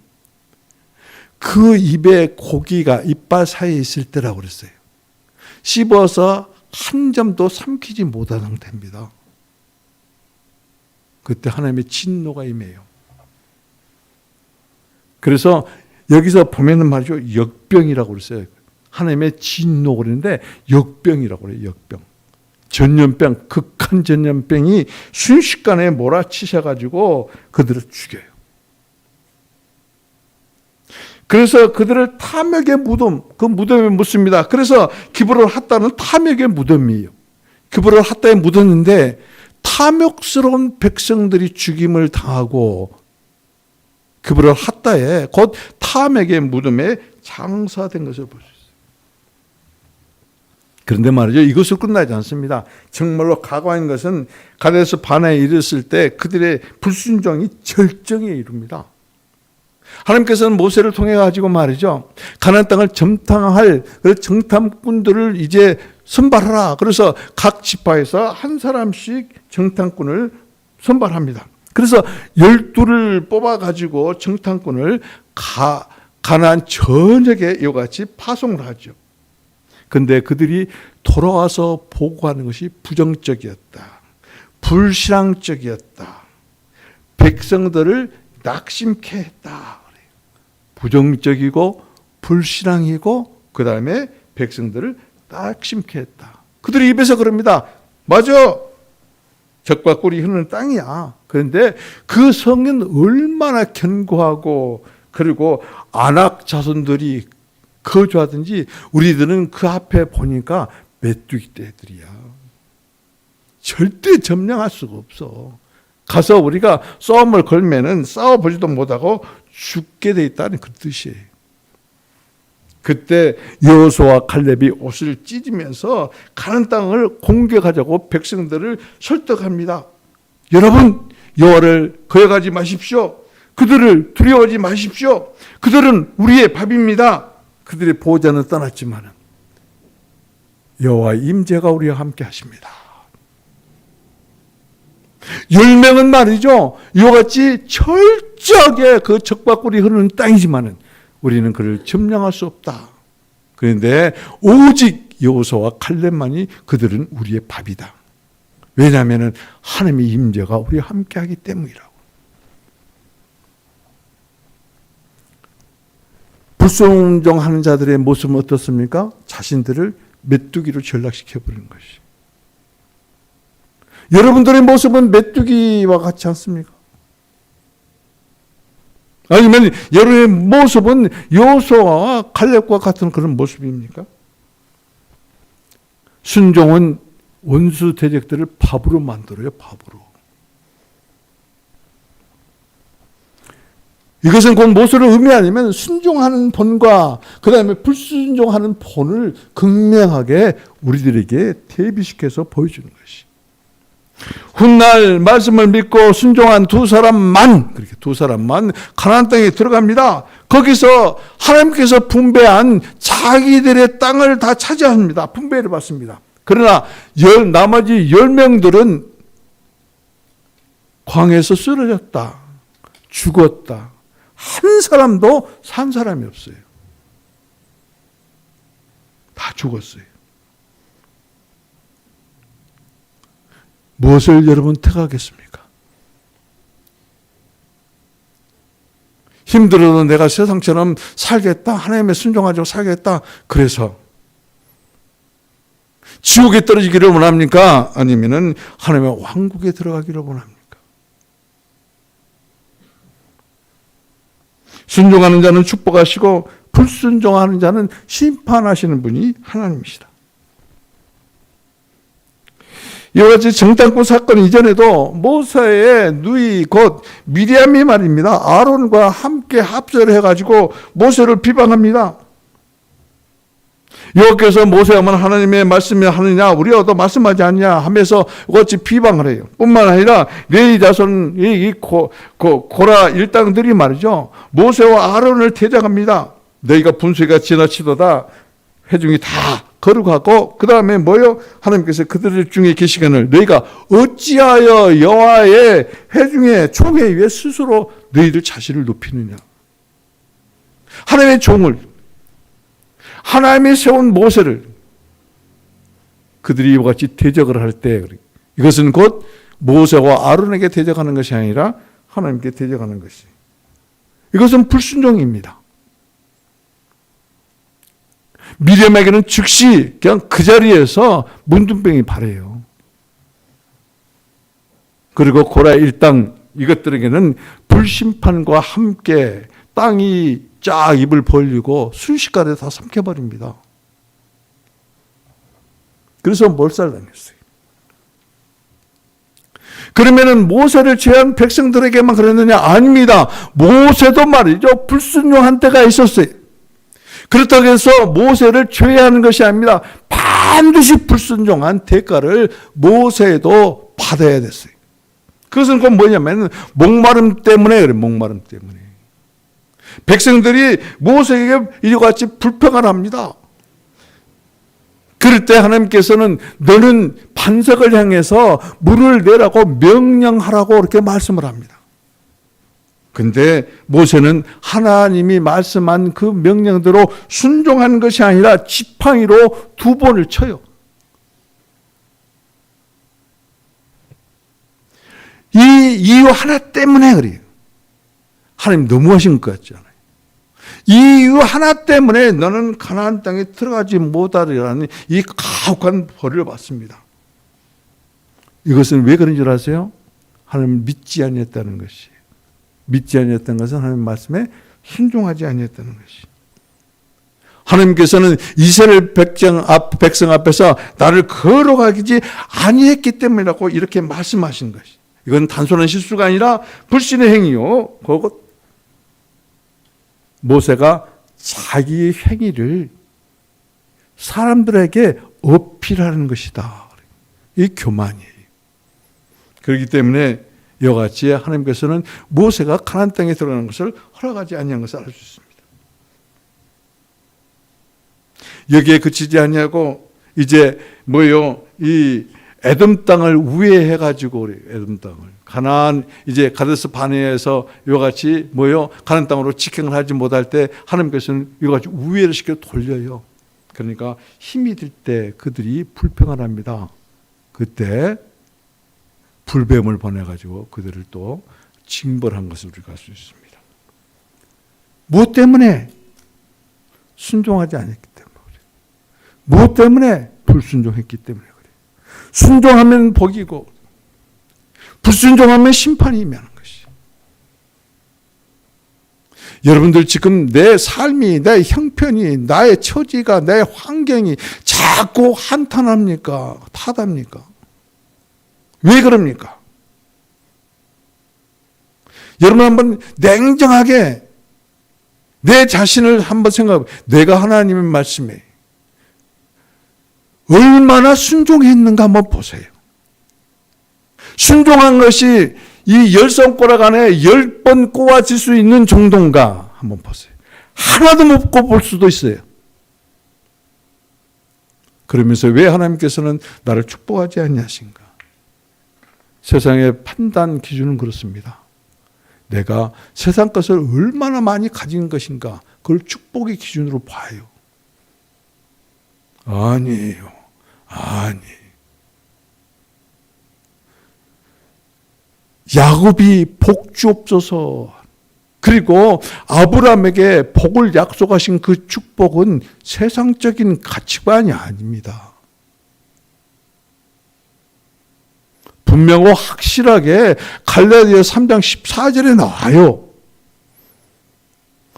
S1: 그 입에 고기가 이빨 사이에 있을 때라고 그랬어요. 씹어서 한 점도 삼키지 못한 상태입니다. 그때 하나님의 진노가 임해요. 그래서 여기서 보면은 말이죠. 역병이라고 그랬어요. 하나님의 진노 그랬는데 역병이라고 그래요. 역병. 전염병, 극한 전염병이 순식간에 몰아치셔가지고 그들을 죽여요. 그래서 그들을 탐욕의 무덤, 그 무덤에 묻습니다. 그래서 기브론 핫다는 탐욕의 무덤이에요. 기브론 핫다에 묻었는데 탐욕스러운 백성들이 죽임을 당하고 기브론 핫다에 곧 탐욕의 무덤에 장사된 것을 볼 수 있어요. 그런데 말이죠. 이것으로 끝나지 않습니다. 정말로 가관인 것은 가데스 바네에 이르렀을 때 그들의 불순종이 절정에 이릅니다. 하나님께서는 모세를 통해 가지고 말이죠. 가나안 땅을 점탕할 정탐꾼들을 이제 선발하라. 그래서 각 지파에서 한 사람씩 정탐꾼을 선발합니다. 그래서 12를 뽑아 가지고 정탐꾼을 가나안 전역에 이같이 파송을 하죠. 그런데 그들이 돌아와서 보고하는 것이 부정적이었다. 불신앙적이었다. 백성들을 낙심케 했다. 부정적이고 불신앙이고 그 다음에 백성들을 낙심케 했다. 그들의 입에서 그럽니다. 맞아. 적과 꿀이 흐르는 땅이야. 그런데 그 성은 얼마나 견고하고 그리고 아낙 자손들이 거주하든지 우리들은 그 앞에 보니까 메뚜기 떼들이야. 절대 점령할 수가 없어. 가서 우리가 싸움을 걸면은 싸워보지도 못하고 죽게 돼 있다는 그 뜻이에요. 그때 여호수아와 칼렙이 옷을 찢으면서 가나안 땅을 공격하자고 백성들을 설득합니다. 여러분, 여호와를 거역하지 마십시오. 그들을 두려워하지 마십시오. 그들은 우리의 밥입니다. 그들의 보호자는 떠났지만 여호와의 임재가 우리와 함께 하십니다. 10명은 말이죠. 이와같이 철저하게 그 적과 꿀이 흐르는 땅이지만은 우리는 그를 점령할 수 없다. 그런데 오직 여호수아와 칼렙만이 그들은 우리의 밥이다. 왜냐하면 하나님의 임재가 우리와 함께하기 때문이라고. 불순종하는 자들의 모습은 어떻습니까? 자신들을 메뚜기로 전락시켜버리는 것이. 여러분들의 모습은 메뚜기와 같지 않습니까? 아니면 여러분의 모습은 여호수아와 갈렙과 같은 그런 모습입니까? 순종은 원수 대적들을 밥으로 만들어요. 밥으로. 이것은 곧 모세를 의미하려면 순종하는 본과 그 다음에 불순종하는 본을 극명하게 우리들에게 대비시켜서 보여주는 것이. 훗날 말씀을 믿고 순종한 두 사람만 가나안 땅에 들어갑니다. 거기서 하나님께서 분배한 자기들의 땅을 다 차지합니다. 분배를 받습니다. 그러나 나머지 10명들은 광야에서 쓰러졌다. 죽었다. 한 사람도 산 사람이 없어요. 다 죽었어요. 무엇을 여러분 택하겠습니까? 힘들어도 내가 세상처럼 살겠다. 하나님의 순종하자고 살겠다. 그래서 지옥에 떨어지기를 원합니까? 아니면 하나님의 왕국에 들어가기를 원합니까? 순종하는 자는 축복하시고 불순종하는 자는 심판하시는 분이 하나님이시다. 이와 같이 정탐꾼 사건 이전에도 모세의 누이 곧 미리암이 말입니다. 아론과 함께 합세를 해가지고 모세를 비방합니다. 여호와께서 모세야만 하나님의 말씀이 하느냐 우리가 더 말씀하지 않냐 하면서 어찌 비방을 해요. 뿐만 아니라 레위 자손 이 고라 일당들이 말이죠. 모세와 아론을 대적합니다. 너희가 분수가 지나치도다. 회중이 다 거룩하고 그 다음에 뭐요? 하나님께서 그들 중에 계시거늘 너희가 어찌하여 여호와의 회중의 총회 위에 스스로 너희들 자신을 높이느냐. 하나님의 종을 하나님이 세운 모세를 그들이 이와 같이 대적을 할 때 이것은 곧 모세와 아론에게 대적하는 것이 아니라 하나님께 대적하는 것이. 이것은 불순종입니다. 미리암에게는 즉시 그냥 그 자리에서 문둥병이 발해요. 그리고 고라 일당 이것들에게는 불심판과 함께 땅이 쫙 입을 벌리고 순식간에 다 삼켜버립니다. 그래서 몰살당했어요. 그러면은 모세를 제한 백성들에게만 그랬느냐? 아닙니다. 모세도 말이죠. 불순종한 때가 있었어요. 그렇다고 해서 모세를 제외하는 것이 아닙니다. 반드시 불순종한 대가를 모세도 받아야 됐어요. 그것은 곧 뭐냐면 목마름 때문에 그래요. 목마름 때문에. 백성들이 모세에게 이와 같이 불평을 합니다. 그럴 때 하나님께서는 너는 반석을 향해서 물을 내라고 명령하라고 이렇게 말씀을 합니다. 근데 모세는 하나님이 말씀한 그 명령대로 순종하는 것이 아니라 지팡이로 2번을 쳐요. 이 이유 하나 때문에 그래요. 하나님 너무하신 것 같잖아요. 이 이유 하나 때문에 너는 가나안 땅에 들어가지 못하리라는 이 가혹한 벌을 받습니다. 이것은 왜 그런 줄 아세요? 하나님을 믿지 아니했다는 것이. 믿지 아니했다는 것은 하나님 말씀에 순종하지 아니했다는 것이. 하나님께서는 이스라엘 백성 앞에서 나를 거룩하지 아니했기 때문이라고 이렇게 말씀하신 것이. 이건 단순한 실수가 아니라 불신의 행위요. 그것 모세가 자기의 행위를 사람들에게 어필하는 것이다. 이 교만이에요. 그렇기 때문에 이와 같이 하나님께서는 모세가 가나안 땅에 들어가는 것을 허락하지 아니한 것을 알 수 있습니다. 여기에 그치지 아니하고 이제 뭐요? 이 에돔 땅을 우회해 가지고 에돔 땅을 가나안 이제 가데스 바네아에서 이와 같이 뭐요? 가나안 땅으로 직행을 하지 못할 때 하나님께서는 이와 같이 우회를 시켜 돌려요. 그러니까 힘이 들 때 그들이 불평을 합니다. 그때 불뱀을 보내가지고 그들을 또 징벌한 것을 우리가 알 수 있습니다. 무엇 때문에? 순종하지 않았기 때문에 그래요. 무엇 때문에? 불순종했기 때문에 그래요. 순종하면 복이고 불순종하면 심판이 임하는 것이. 여러분들 지금 내 삶이, 내 형편이, 나의 처지가, 내 환경이 자꾸 한탄합니까? 타답니까? 왜 그럽니까? 여러분 한번 냉정하게 내 자신을 한번 생각해. 내가 하나님의 말씀에 얼마나 순종했는가 한번 보세요. 순종한 것이 이 10손가락 안에 10번 꼬아질 수 있는 정도인가 한번 보세요. 하나도 못 꼽을 수도 있어요. 그러면서 왜 하나님께서는 나를 축복하지 않냐신가? 세상의 판단 기준은 그렇습니다. 내가 세상 것을 얼마나 많이 가진 것인가, 그걸 축복의 기준으로 봐요. 아니에요. 아니에요. 야곱이 복 주옵소서, 그리고 아브라함에게 복을 약속하신 그 축복은 세상적인 가치관이 아닙니다. 분명히 확실하게 갈라디아 3장 14절에 나와요.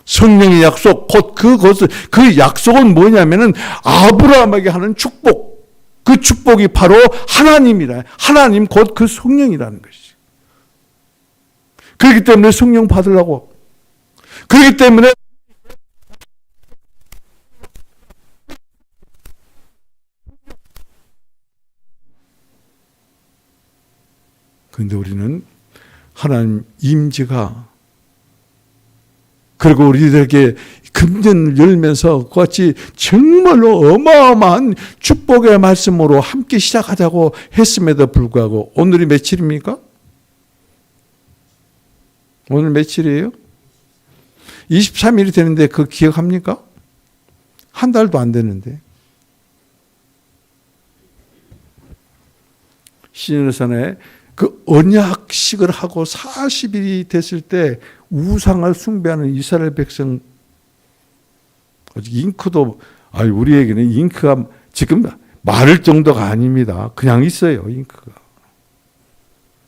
S1: 성령의 약속, 곧 그 약속은 뭐냐면은 아브라함에게 하는 축복. 그 축복이 바로 하나님이라. 하나님 곧 그 성령이라는 것이죠. 그렇기 때문에 성령 받으려고. 그렇기 때문에 그런데 우리는 하나님 임재가, 그리고 우리들에게 금전을 열면서 같이 정말로 어마어마한 축복의 말씀으로 함께 시작하자고 했음에도 불구하고 오늘이 며칠입니까? 오늘 며칠이에요? 23일이 되는데 그거 기억합니까? 한 달도 안 되는데. 시내산에 그 언약식을 하고 40일이 됐을 때 우상을 숭배하는 이스라엘 백성, 아직 잉크도, 우리에게는 잉크가 지금 마를 정도가 아닙니다. 그냥 있어요, 잉크가.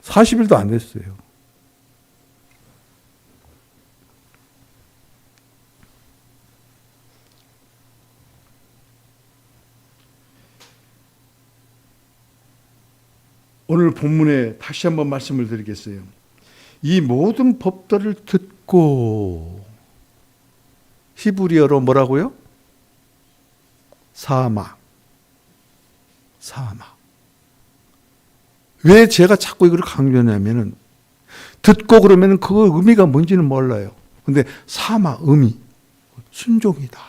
S1: 40일도 안 됐어요. 오늘 본문에 다시 한번 말씀을 드리겠어요. 이 모든 법들을 듣고, 히브리어로 뭐라고요? 사마. 왜 제가 자꾸 이걸 강조하냐면은, 듣고 그러면 그 의미가 뭔지는 몰라요. 근데 사마, 의미, 순종이다.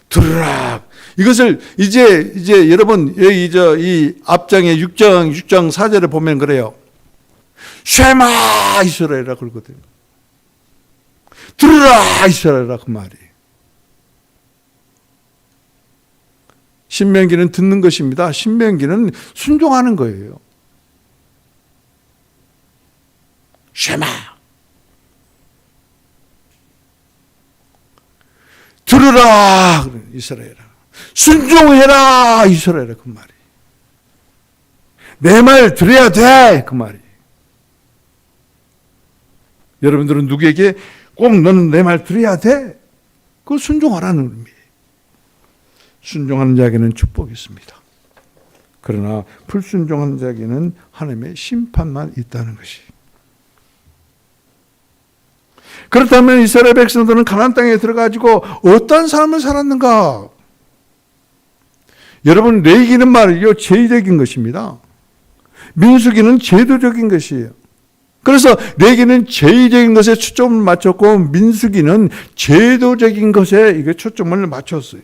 S1: 들으라. 이것을 이제 여러분 이 앞장에 6장 4절에 보면 그래요. 쉐마 이스라엘이라 그러거든요. 들으라 이스라엘이라 그 말이. 신명기는 듣는 것입니다. 신명기는 순종하는 거예요. 쉐마. 들으라 이스라엘아. 순종해라 이스라엘아 그 말이. 내 말 들어야 돼 그 말이. 여러분들은 누구에게 꼭 너는 내 말 들어야 돼? 그걸 순종하라는 의미예요. 순종하는 자에게는 축복이 있습니다. 그러나 불순종하는 자에게는 하나님의 심판만 있다는 것이. 그렇다면 이스라엘 백성들은 가나안 땅에 들어가지고 어떤 삶을 살았는가? 여러분, 레위기는 말이요 제의적인 것입니다. 민수기는 제도적인 것이에요. 그래서 레위기는 제의적인 것에 초점을 맞췄고 민수기는 제도적인 것에 이게 초점을 맞췄어요.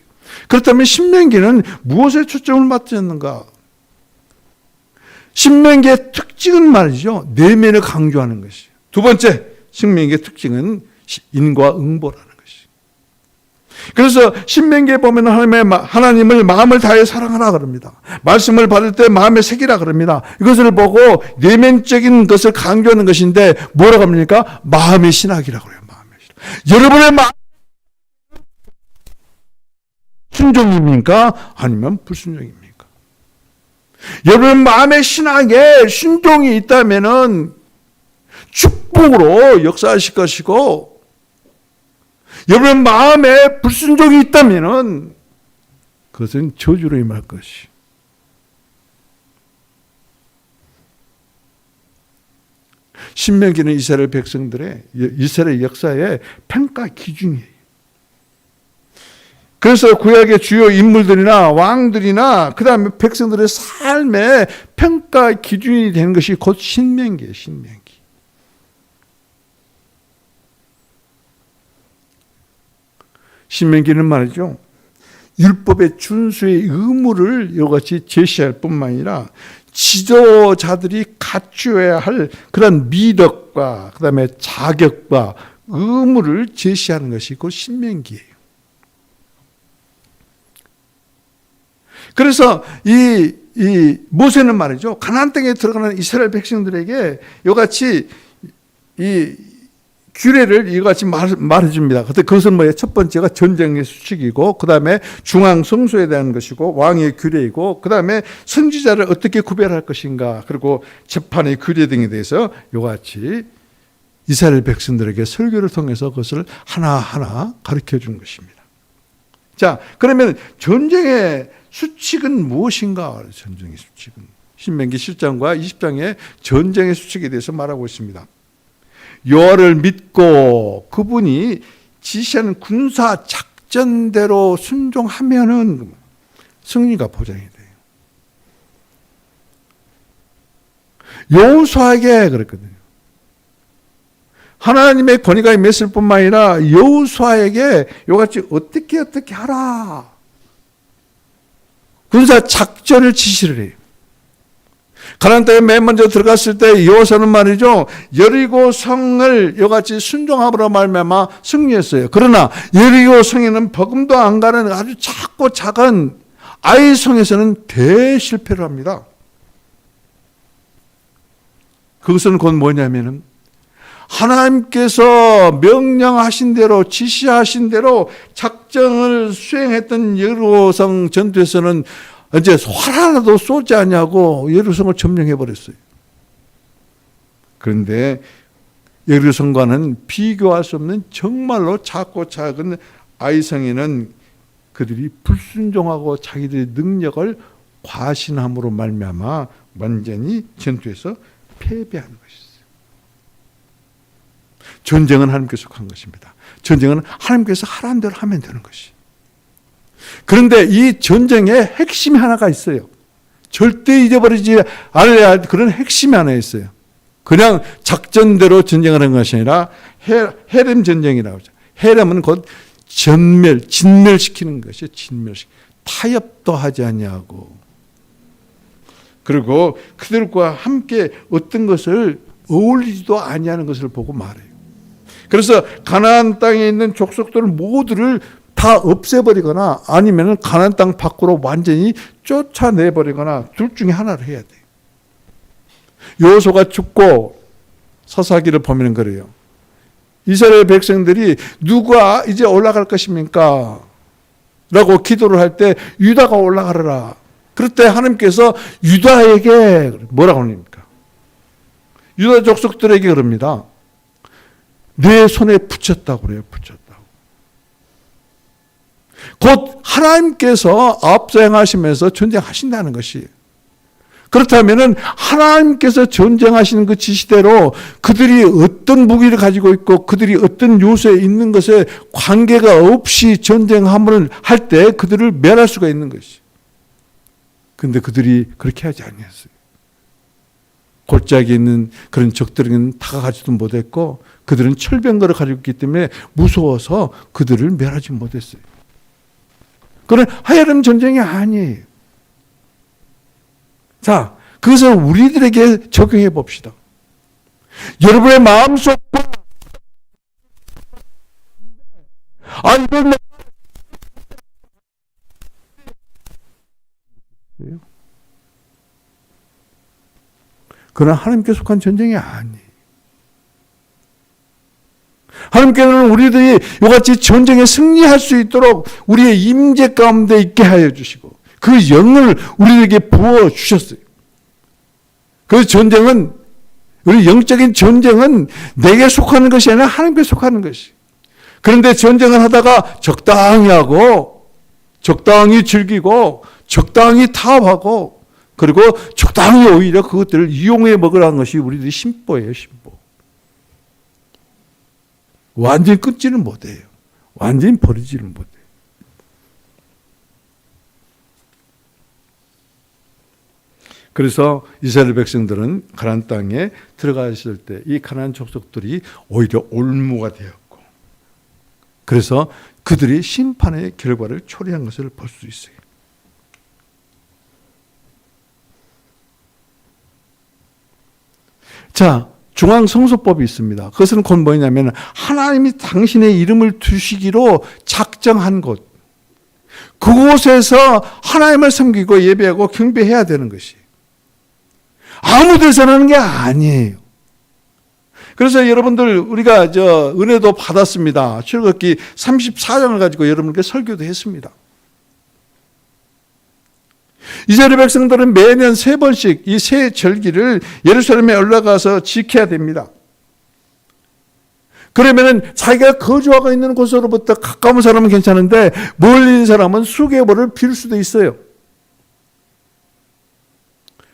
S1: 그렇다면 신명기는 무엇에 초점을 맞췄는가? 신명기의 특징은 말이죠, 내면을 강조하는 것이에요. 두 번째, 신명기의 특징은 인과 응보라는 것이에요. 그래서 신명기에 보면 하나님을 마음을 다해 사랑하라 그럽니다. 말씀을 받을 때 마음에 새기라 그럽니다. 이것을 보고 내면적인 것을 강조하는 것인데 뭐라고 합니까? 마음의 신학이라고 그래요. 마음의 신학. 여러분의 마음 순종입니까? 아니면 불순종입니까? 여러분 마음의 신앙에 순종이 있다면은 축복으로 역사하실 것이고, 여러분 마음에 불순종이 있다면은 그것은 저주로 임할 것이. 신명기는 이스라엘 백성들의, 이스라엘 역사의 평가 기준이에요. 그래서 구약의 주요 인물들이나 왕들이나 그 다음에 백성들의 삶의 평가 기준이 되는 것이 곧 신명기예요. 신명기. 신명기는 말이죠, 율법의 준수의 의무를 이같이 제시할 뿐만 아니라 지도자들이 갖추어야 할 그런 미덕과 그 다음에 자격과 의무를 제시하는 것이 곧 신명기예요. 그래서 이 모세는 말이죠, 가나안 땅에 들어가는 이스라엘 백성들에게 이같이 이 규례를 이같이 말해줍니다. 그것은 뭐예요? 첫 번째가 전쟁의 수칙이고, 그 다음에 중앙 성소에 대한 것이고, 왕의 규례이고, 그 다음에 선지자를 어떻게 구별할 것인가, 그리고 재판의 규례 등에 대해서 이같이 이스라엘 백성들에게 설교를 통해서 그것을 하나하나 가르쳐 준 것입니다. 자, 그러면 전쟁의 수칙은 무엇인가? 전쟁의 수칙은 신명기 7장과 20장의 전쟁의 수칙에 대해서 말하고 있습니다. 여호와를 믿고 그분이 지시하는 군사 작전대로 순종하면은 승리가 보장이 돼요. 여호수아에게 그랬거든요. 하나님의 권위가 임했을 뿐만 아니라 여호수아에게 이같이 어떻게 하라, 군사 작전을 지시를 해요. 가나안 땅에 맨 먼저 들어갔을 때 여호수아는 말이죠, 여리고 성을 이같이 순종함으로 말미암아 승리했어요. 그러나 여리고 성에는 버금도 안 가는 아주 작고 작은 아이 성에서는 대실패를 합니다. 그것은 곧 뭐냐면은 하나님께서 명령하신 대로, 지시하신 대로 작전을 수행했던 여리고성 전투에서는 이제 활 하나도 쏘지 않냐고 여리고성을 점령해 버렸어요. 그런데 여리고성과는 비교할 수 없는 정말로 작고 작은 아이성에는 그들이 불순종하고 자기들의 능력을 과신함으로 말미암아 완전히 전투에서 패배한 것이었어요. 전쟁은 하나님께 속한 것입니다. 전쟁은 하나님께서 하라는 대로 하면 되는 것이. 그런데 이 전쟁의 핵심이 하나가 있어요. 절대 잊어버리지 않아야 할 그런 핵심이 하나 있어요. 그냥 작전대로 전쟁을 한 것이 아니라 헤렘 전쟁이라고 하죠. 헤렘은 곧 진멸시키는 것이에요. 타협도 하지 않냐고. 그리고 그들과 함께 어떤 것을 어울리지도 아니하는 것을 보고 말해요. 그래서 가나안 땅에 있는 족속들 모두를 다 없애버리거나 아니면 가나안 땅 밖으로 완전히 쫓아내버리거나 둘 중에 하나를 해야 돼요. 여호수아가 죽고 사사기를 보면 그래요. 이스라엘 백성들이 누가 이제 올라갈 것입니까? 라고 기도를 할 때 유다가 올라가라. 그럴 때 하나님께서 유다에게 뭐라고 합니까? 유다 족속들에게 그럽니다. 내 손에 붙였다고 그래요. 붙였다고. 곧 하나님께서 앞서 행하시면서 전쟁하신다는 것이에요. 그렇다면 하나님께서 전쟁하시는 그 지시대로 그들이 어떤 무기를 가지고 있고 그들이 어떤 요소에 있는 것에 관계가 없이 전쟁함을 할 때 그들을 멸할 수가 있는 것이에요. 그런데 그들이 그렇게 하지 않았어요. 골짜기에 있는 그런 적들에게는 다가가지도 못했고 그들은 철병거를 가지고 있기 때문에 무서워서 그들을 멸하지 못했어요. 그건 하야름 전쟁이 아니에요. 자, 그것을 우리들에게 적용해 봅시다. 여러분의 마음속 이건 그러나 하나님께 속한 전쟁이 아니에요. 하나님께서는 우리들이 이같이 전쟁에 승리할 수 있도록 우리의 임재 가운데 있게 하여 주시고 그 영을 우리에게 부어 주셨어요. 그 전쟁은, 우리 영적인 전쟁은 내게 속하는 것이 아니라 하나님께 속하는 것이. 그런데 전쟁을 하다가 적당히 하고 적당히 즐기고 적당히 타협하고 그리고 적당히 오히려 그것들을 이용해 먹으라는 것이 우리들의 심보예요. 심보. 완전히 끊지는 못해요. 완전히 버리지는 못해요. 그래서 이스라엘 백성들은 가나안 땅에 들어갔을 때 이 가나안 족속들이 오히려 올무가 되었고, 그래서 그들이 심판의 결과를 초래한 것을 볼 수 있어요. 자, 중앙성소법이 있습니다. 그것은 곧 뭐냐면 하나님이 당신의 이름을 두시기로 작정한 곳, 그곳에서 하나님을 섬기고 예배하고 경배해야 되는 것이 아무 데서나 하는 게 아니에요. 그래서 여러분들 우리가 은혜도 받았습니다. 출애굽기 34장을 가지고 여러분께 설교도 했습니다. 이스라엘 백성들은 매년 3번씩 이 세 절기를 예루살렘에 올라가서 지켜야 됩니다. 그러면은 자기가 거주하고 있는 곳으로부터 가까운 사람은 괜찮은데 멀리 있는 사람은 수개월을 빌 수도 있어요.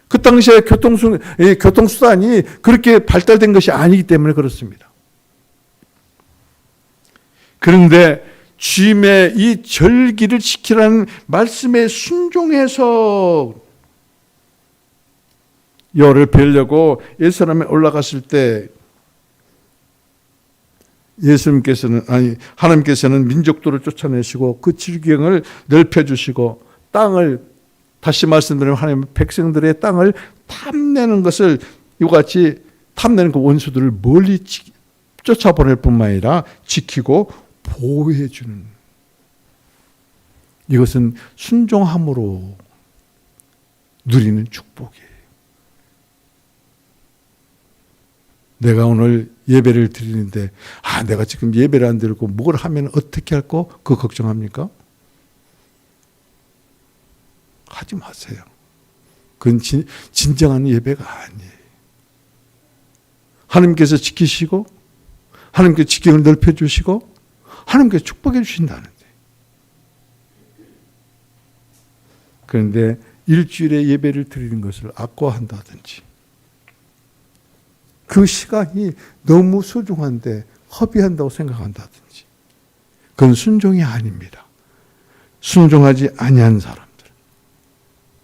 S1: 그 당시에 교통수단이 그렇게 발달된 것이 아니기 때문에 그렇습니다. 그런데 주님의 이 절기를 지키라는 말씀에 순종해서 열을 뵈려고 예루살렘에 올라갔을 때 하나님께서는 민족들을 쫓아내시고 그 질경을 넓혀주시고 땅을, 다시 말씀드리면 하나님 백성들의 땅을 탐내는 것을 이같이 탐내는 그 원수들을 멀리 쫓아보낼 뿐만 아니라 지키고 보호해 주는, 이것은 순종함으로 누리는 축복이에요. 내가 오늘 예배를 드리는데 내가 지금 예배를 안 드리고 뭘 하면 어떻게 할까? 그거 걱정합니까? 하지 마세요. 그건 진정한 예배가 아니에요. 하나님께서 지키시고 하나님께서 지경을 넓혀주시고 하나님께서 축복해 주신다는데, 그런데 일주일에 예배를 드리는 것을 아까워한다든지 그 시간이 너무 소중한데 허비한다고 생각한다든지 그건 순종이 아닙니다. 순종하지 아니한 사람들,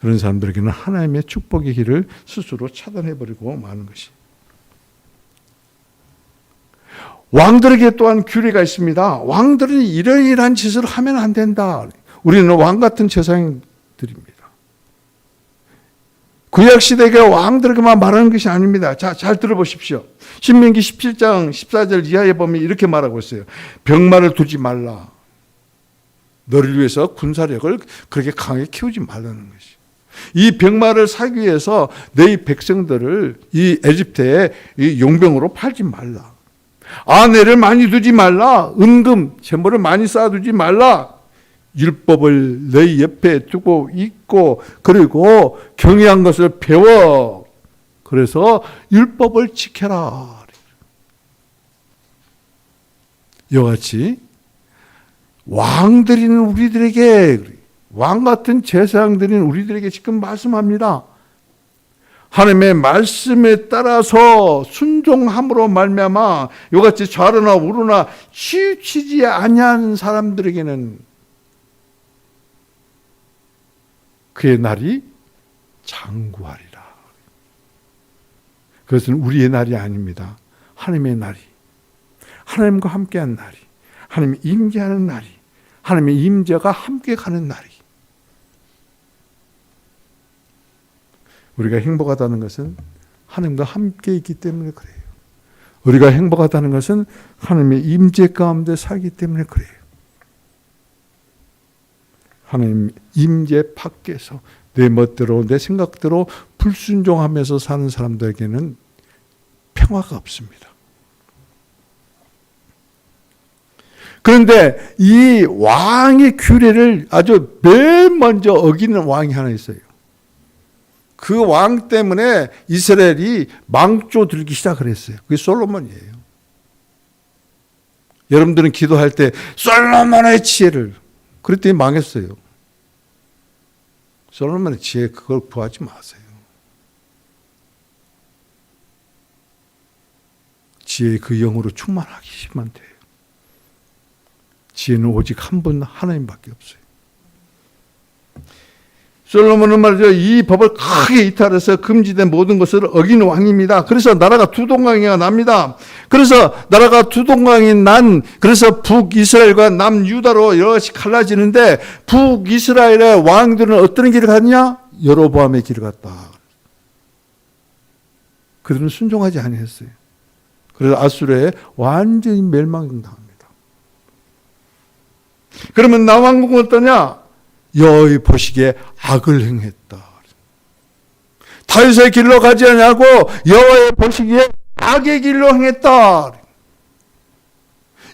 S1: 그런 사람들에게는 하나님의 축복의 길을 스스로 차단해버리고 마는 것이. 왕들에게 또한 규례가 있습니다. 왕들은 이러이러한 짓을 하면 안 된다. 우리는 왕 같은 제사장들입니다. 구약시대가 왕들에게만 말하는 것이 아닙니다. 자, 잘 들어보십시오. 신명기 17장 14절 이하에 보면 이렇게 말하고 있어요. 병마를 두지 말라. 너를 위해서 군사력을 그렇게 강하게 키우지 말라는 것이. 이 병마를 사기 위해서 내 백성들을 이 에집트에 이 용병으로 팔지 말라. 아내를 많이 두지 말라. 은금, 재물을 많이 쌓아두지 말라. 율법을 너희 옆에 두고 있고 그리고 경외한 것을 배워. 그래서 율법을 지켜라. 이같이 왕들인 우리들에게, 왕 같은 제사장들인 우리들에게 지금 말씀합니다. 하나님의 말씀에 따라서 순종함으로 말미암아 이같이 좌로나 우로나 치우치지 아니한 사람들에게는 그의 날이 장구하리라. 그것은 우리의 날이 아닙니다. 하나님의 날이, 하나님과 함께한 날이, 하나님이 임재하는 날이, 하나님의 임재가 함께 가는 날이. 우리가 행복하다는 것은 하나님과 함께 있기 때문에 그래요. 우리가 행복하다는 것은 하나님의 임재 가운데 살기 때문에 그래요. 하나님 임재 밖에서 내 멋대로 내 생각대로 불순종하면서 사는 사람들에게는 평화가 없습니다. 그런데 이 왕의 규례를 아주 맨 먼저 어기는 왕이 하나 있어요. 그 왕 때문에 이스라엘이 망조 들기 시작을 했어요. 그게 솔로몬이에요. 여러분들은 기도할 때 솔로몬의 지혜를, 그랬더니 망했어요. 솔로몬의 지혜 그걸 구하지 마세요. 지혜의 그 영으로 충만하시면 돼요. 지혜는 오직 한 분 하나님밖에 없어요. 솔로몬은 말이죠, 이 법을 크게 이탈해서 금지된 모든 것을 어긴 왕입니다. 그래서 나라가 두 동강이가 납니다. 그래서 나라가 두 동강이 그래서 북이스라엘과 남유다로 여럿이 갈라지는데, 북이스라엘의 왕들은 어떤 길을 갔냐? 여로보암의 길을 갔다. 그들은 순종하지 아니했어요. 그래서 아수르에 완전히 멸망당합니다. 그러면 남왕국은 어떠냐? 여호와의 보시기에 악을 행했다. 다윗의 길로 가지 않냐고 여호와의 보시기에 악의 길로 행했다.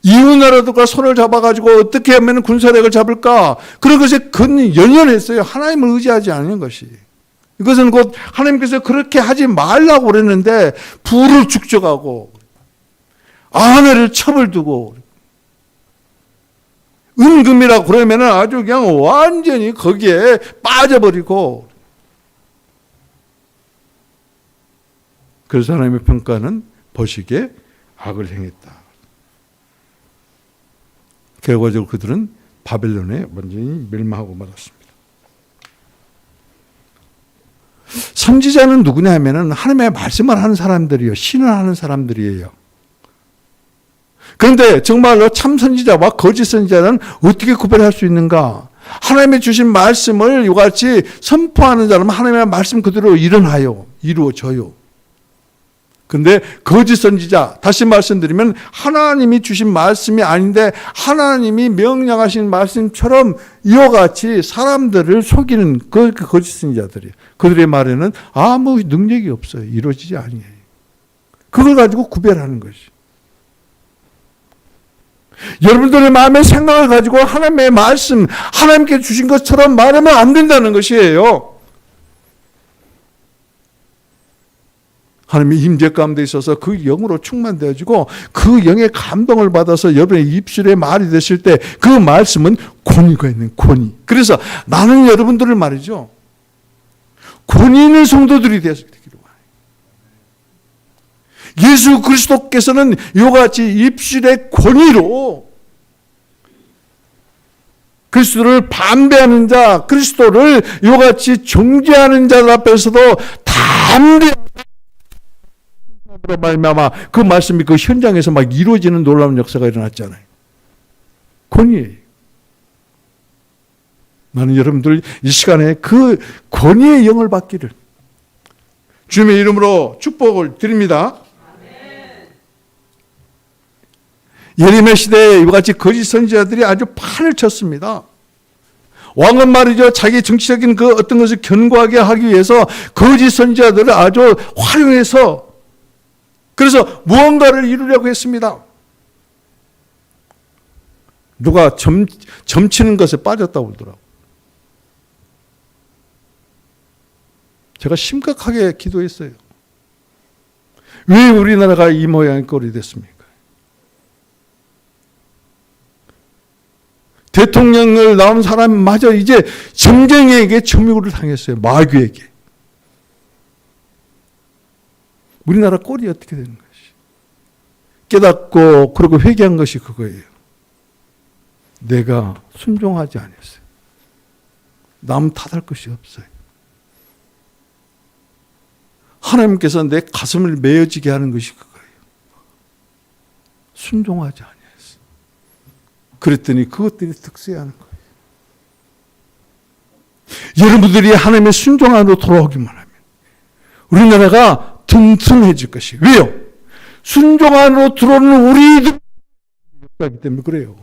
S1: 이웃 나라들과 손을 잡아가지고 어떻게 하면 군사력을 잡을까? 그런 것에 연연했어요. 하나님을 의지하지 않는 것이. 이것은 곧 하나님께서 그렇게 하지 말라고 그랬는데 부를 축적하고 아내를 첩을 두고 은금이라고 그러면 아주 그냥 완전히 거기에 빠져버리고, 그래서 하나님의 평가는 보시기에 악을 행했다. 결과적으로 그들은 바벨론에 완전히 멸망하고 말았습니다. 선지자는 누구냐 하면은 하나님의 말씀을 하는 사람들이요, 신을 하는 사람들이에요. 그런데 정말로 참 선지자와 거짓 선지자는 어떻게 구별할 수 있는가? 하나님의 주신 말씀을 이같이 선포하는 자는 하나님의 말씀 그대로 이루어져요. 그런데 거짓 선지자, 다시 말씀드리면 하나님이 주신 말씀이 아닌데 하나님이 명령하신 말씀처럼 이와 같이 사람들을 속이는 그 거짓 선지자들이에요. 그들의 말에는 아무 능력이 없어요. 이루어지지 아니에요. 그걸 가지고 구별하는 것이. 여러분들의 마음의 생각을 가지고 하나님의 말씀, 하나님께 주신 것처럼 말하면 안 된다는 것이에요. 하나님의 임재 가운데 있어서 그 영으로 충만되어지고 그 영의 감동을 받아서 여러분의 입술에 말이 되실 때 그 말씀은 권위가 있는 권위. 그래서 나는 여러분들을 말이죠, 권위 있는 성도들이 되기를 예수 그리스도께서는 이같이 입술의 권위로 그리스도를 반대하는 자, 그리스도를 이같이 정죄하는 자들 앞에서도 담대하게 말미암아 그 말씀이 그 현장에서 막 이루어지는 놀라운 역사가 일어났잖아요. 권위예요. 나는 여러분들 이 시간에 그 권위의 영을 받기를 주님의 이름으로 축복을 드립니다. 예레미야 시대에 이같이 거짓 선지자들이 아주 판을 쳤습니다. 왕은 말이죠, 자기 정치적인 그 어떤 것을 견고하게 하기 위해서 거짓 선지자들을 아주 활용해서 그래서 무언가를 이루려고 했습니다. 누가 점치는 것에 빠졌다고 그러더라고요. 제가 심각하게 기도했어요. 왜 우리나라가 이 모양의 꼴이 됐습니까? 대통령을 나온 사람마저 이제 점쟁이에게 점유를 당했어요. 마귀에게. 우리나라 꼴이 어떻게 되는 것이? 깨닫고 그러고 회개한 것이 그거예요. 내가 순종하지 않았어요. 남 탓할 것이 없어요. 하나님께서 내 가슴을 메어지게 하는 것이 그거예요. 순종하지 않았어요. 그랬더니 그것들이 득세하는 거예요. 여러분들이 하나님의 순종 안으로 돌아오기만 하면 우리나라가 튼튼해질 것이에요. 왜요? 순종 안으로 들어오는 우리들 역사이기 때문에 그래요.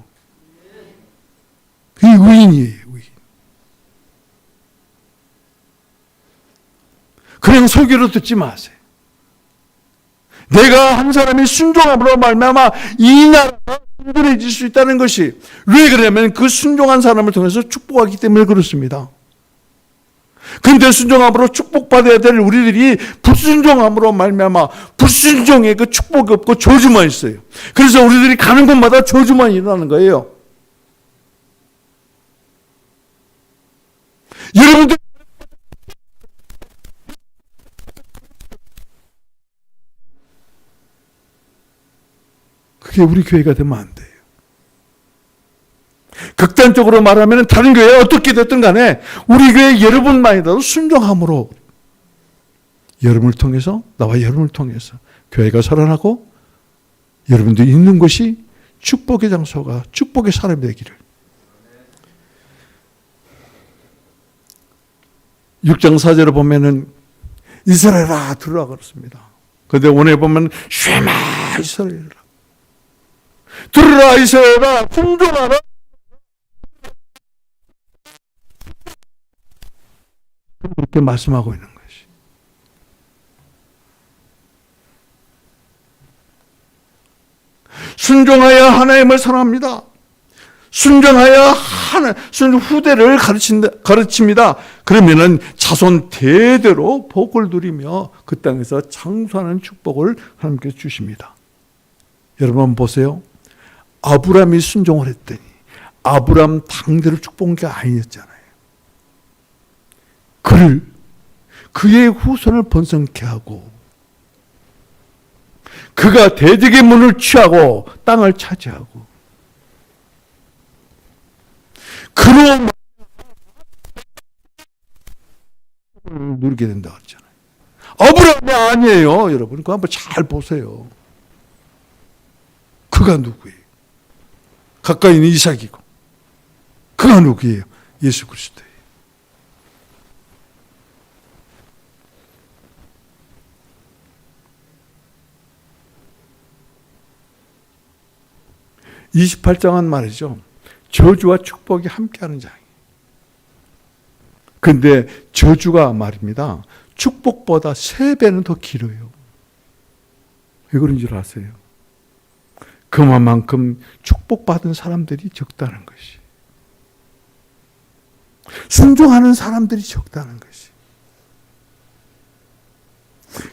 S1: 그게 의인이에요. 의인. 그냥 소리로 듣지 마세요. 내가 한 사람이 순종함으로 말미암아 이 나라가 순전해질 수 있다는 것이, 왜 그러냐면 그 순종한 사람을 통해서 축복하기 때문에 그렇습니다. 근데 순종함으로 축복받아야 될 우리들이 불순종함으로 말미암아 불순종의 그 축복이 없고 저주만 있어요. 그래서 우리들이 가는 곳마다 저주만 일어나는 거예요. 여러분들, 그게 우리 교회가 되면 안 돼요. 극단적으로 말하면 다른 교회 어떻게 됐든 간에 우리 교회 여러분만이라도 순종함으로 여러분을 통해서, 나와 여러분을 통해서 교회가 살아나고 여러분도 있는 곳이 축복의 장소가, 축복의 사람이 되기를. 6장 4절을 보면은 이스라엘아 들으라 그렇습니다. 그런데 오늘 보면 쉐마 이스라엘아, 들으라 이스라엘아, 순종하라. 그렇게 말씀하고 있는 것이. 순종하여 하나님을 사랑합니다. 순종하여 후대를 가르칩니다. 그러면은 자손 대대로 복을 누리며 그 땅에서 장수하는 축복을 하나님께서 주십니다. 여러분 보세요. 아브람이 순종을 했더니 아브람 당대로 축복한 게 아니었잖아요. 그의 후손을 번성케 하고 그가 대적의 문을 취하고 땅을 차지하고 그로 누리게 된다고 했잖아요. 아브라함이 아니에요, 여러분. 그거 한번 잘 보세요. 그가 누구예요? 가까이 있는 이삭이고 그가 누구예요? 예수 그리스도예요. (28장은) 말이죠, 저주와 축복이 함께하는 장이에요. 그런데 저주가 말입니다, 축복보다 3배는 더 길어요. 왜 그런 줄 아세요? 그만큼 축복받은 사람들이 적다는 것이, 순종하는 사람들이 적다는 것이.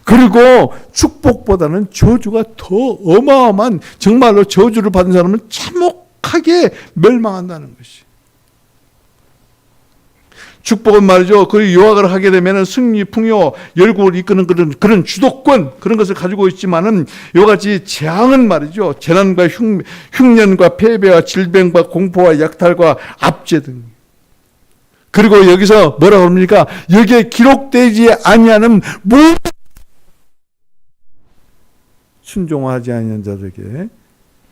S1: 그리고 축복보다는 저주가 더 어마어마한, 정말로 저주를 받은 사람은 참혹하게 멸망한다는 것이. 축복은 말이죠, 그 요약을 하게 되면 승리, 풍요, 열국을 이끄는 그런 주도권, 그런 것을 가지고 있지만은 이같이 재앙은 말이죠, 재난과 흉년과 폐배와 질병과 공포와 약탈과 압제 등. 그리고 여기서 뭐라고 합니까? 여기에 기록되지 아니하는 모든 순종하지 아니한 자들에게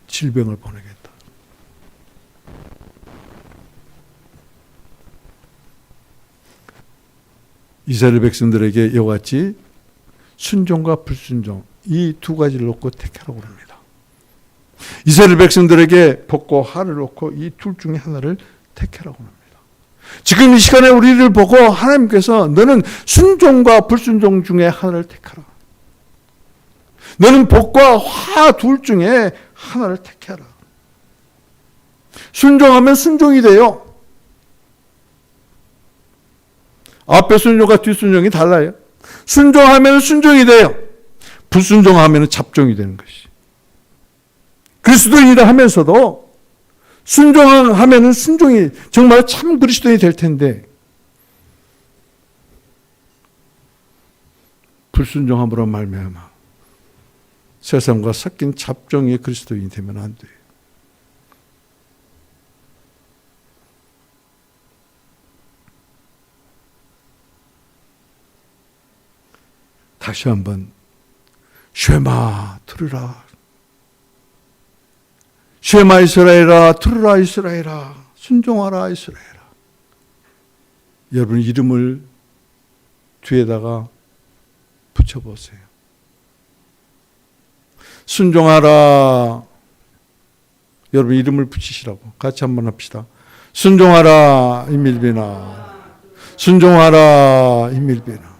S1: 질병을 보내겠다. 이스라엘 백성들에게 이와 같이 순종과 불순종, 이 두 가지를 놓고 택하라고 합니다. 이스라엘 백성들에게 복과 화를 놓고 이 둘 중에 하나를 택하라고 합니다. 지금 이 시간에 우리를 보고 하나님께서 너는 순종과 불순종 중에 하나를 택하라. 너는 복과 화 둘 중에 하나를 택해라. 순종하면 순종이 돼요. 앞에 순종과 뒤 순종이 달라요. 순종하면 순종이 돼요. 불순종하면 잡종이 되는 것이. 그리스도인이라 하면서도 순종하면 순종이 정말 참 그리스도인이 될 텐데 불순종함으로 말미암아 세상과 섞인 잡종의 그리스도인이 되면 안 돼요. 다시 한번 쉐마 들으라. 쉐마 이스라엘아 들으라 이스라엘아 순종하라 이스라엘아. 여러분 이름을 뒤에다가 붙여보세요. 순종하라. 여러분 이름을 붙이시라고 같이 한번 합시다. 순종하라 이밀비나. 순종하라 이밀비나.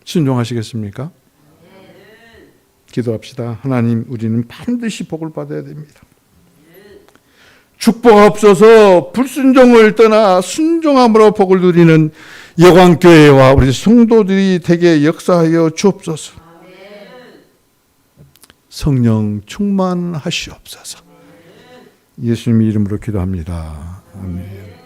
S1: 순종하시겠습니까? 기도합시다. 하나님, 우리는 반드시 복을 받아야 됩니다. 축복하옵소서. 불순종을 떠나 순종함으로 복을 누리는 여관교회와 우리 성도들이 되게 역사하여 주옵소서. 성령 충만하시옵소서. 예수님 이름으로 기도합니다. 아멘.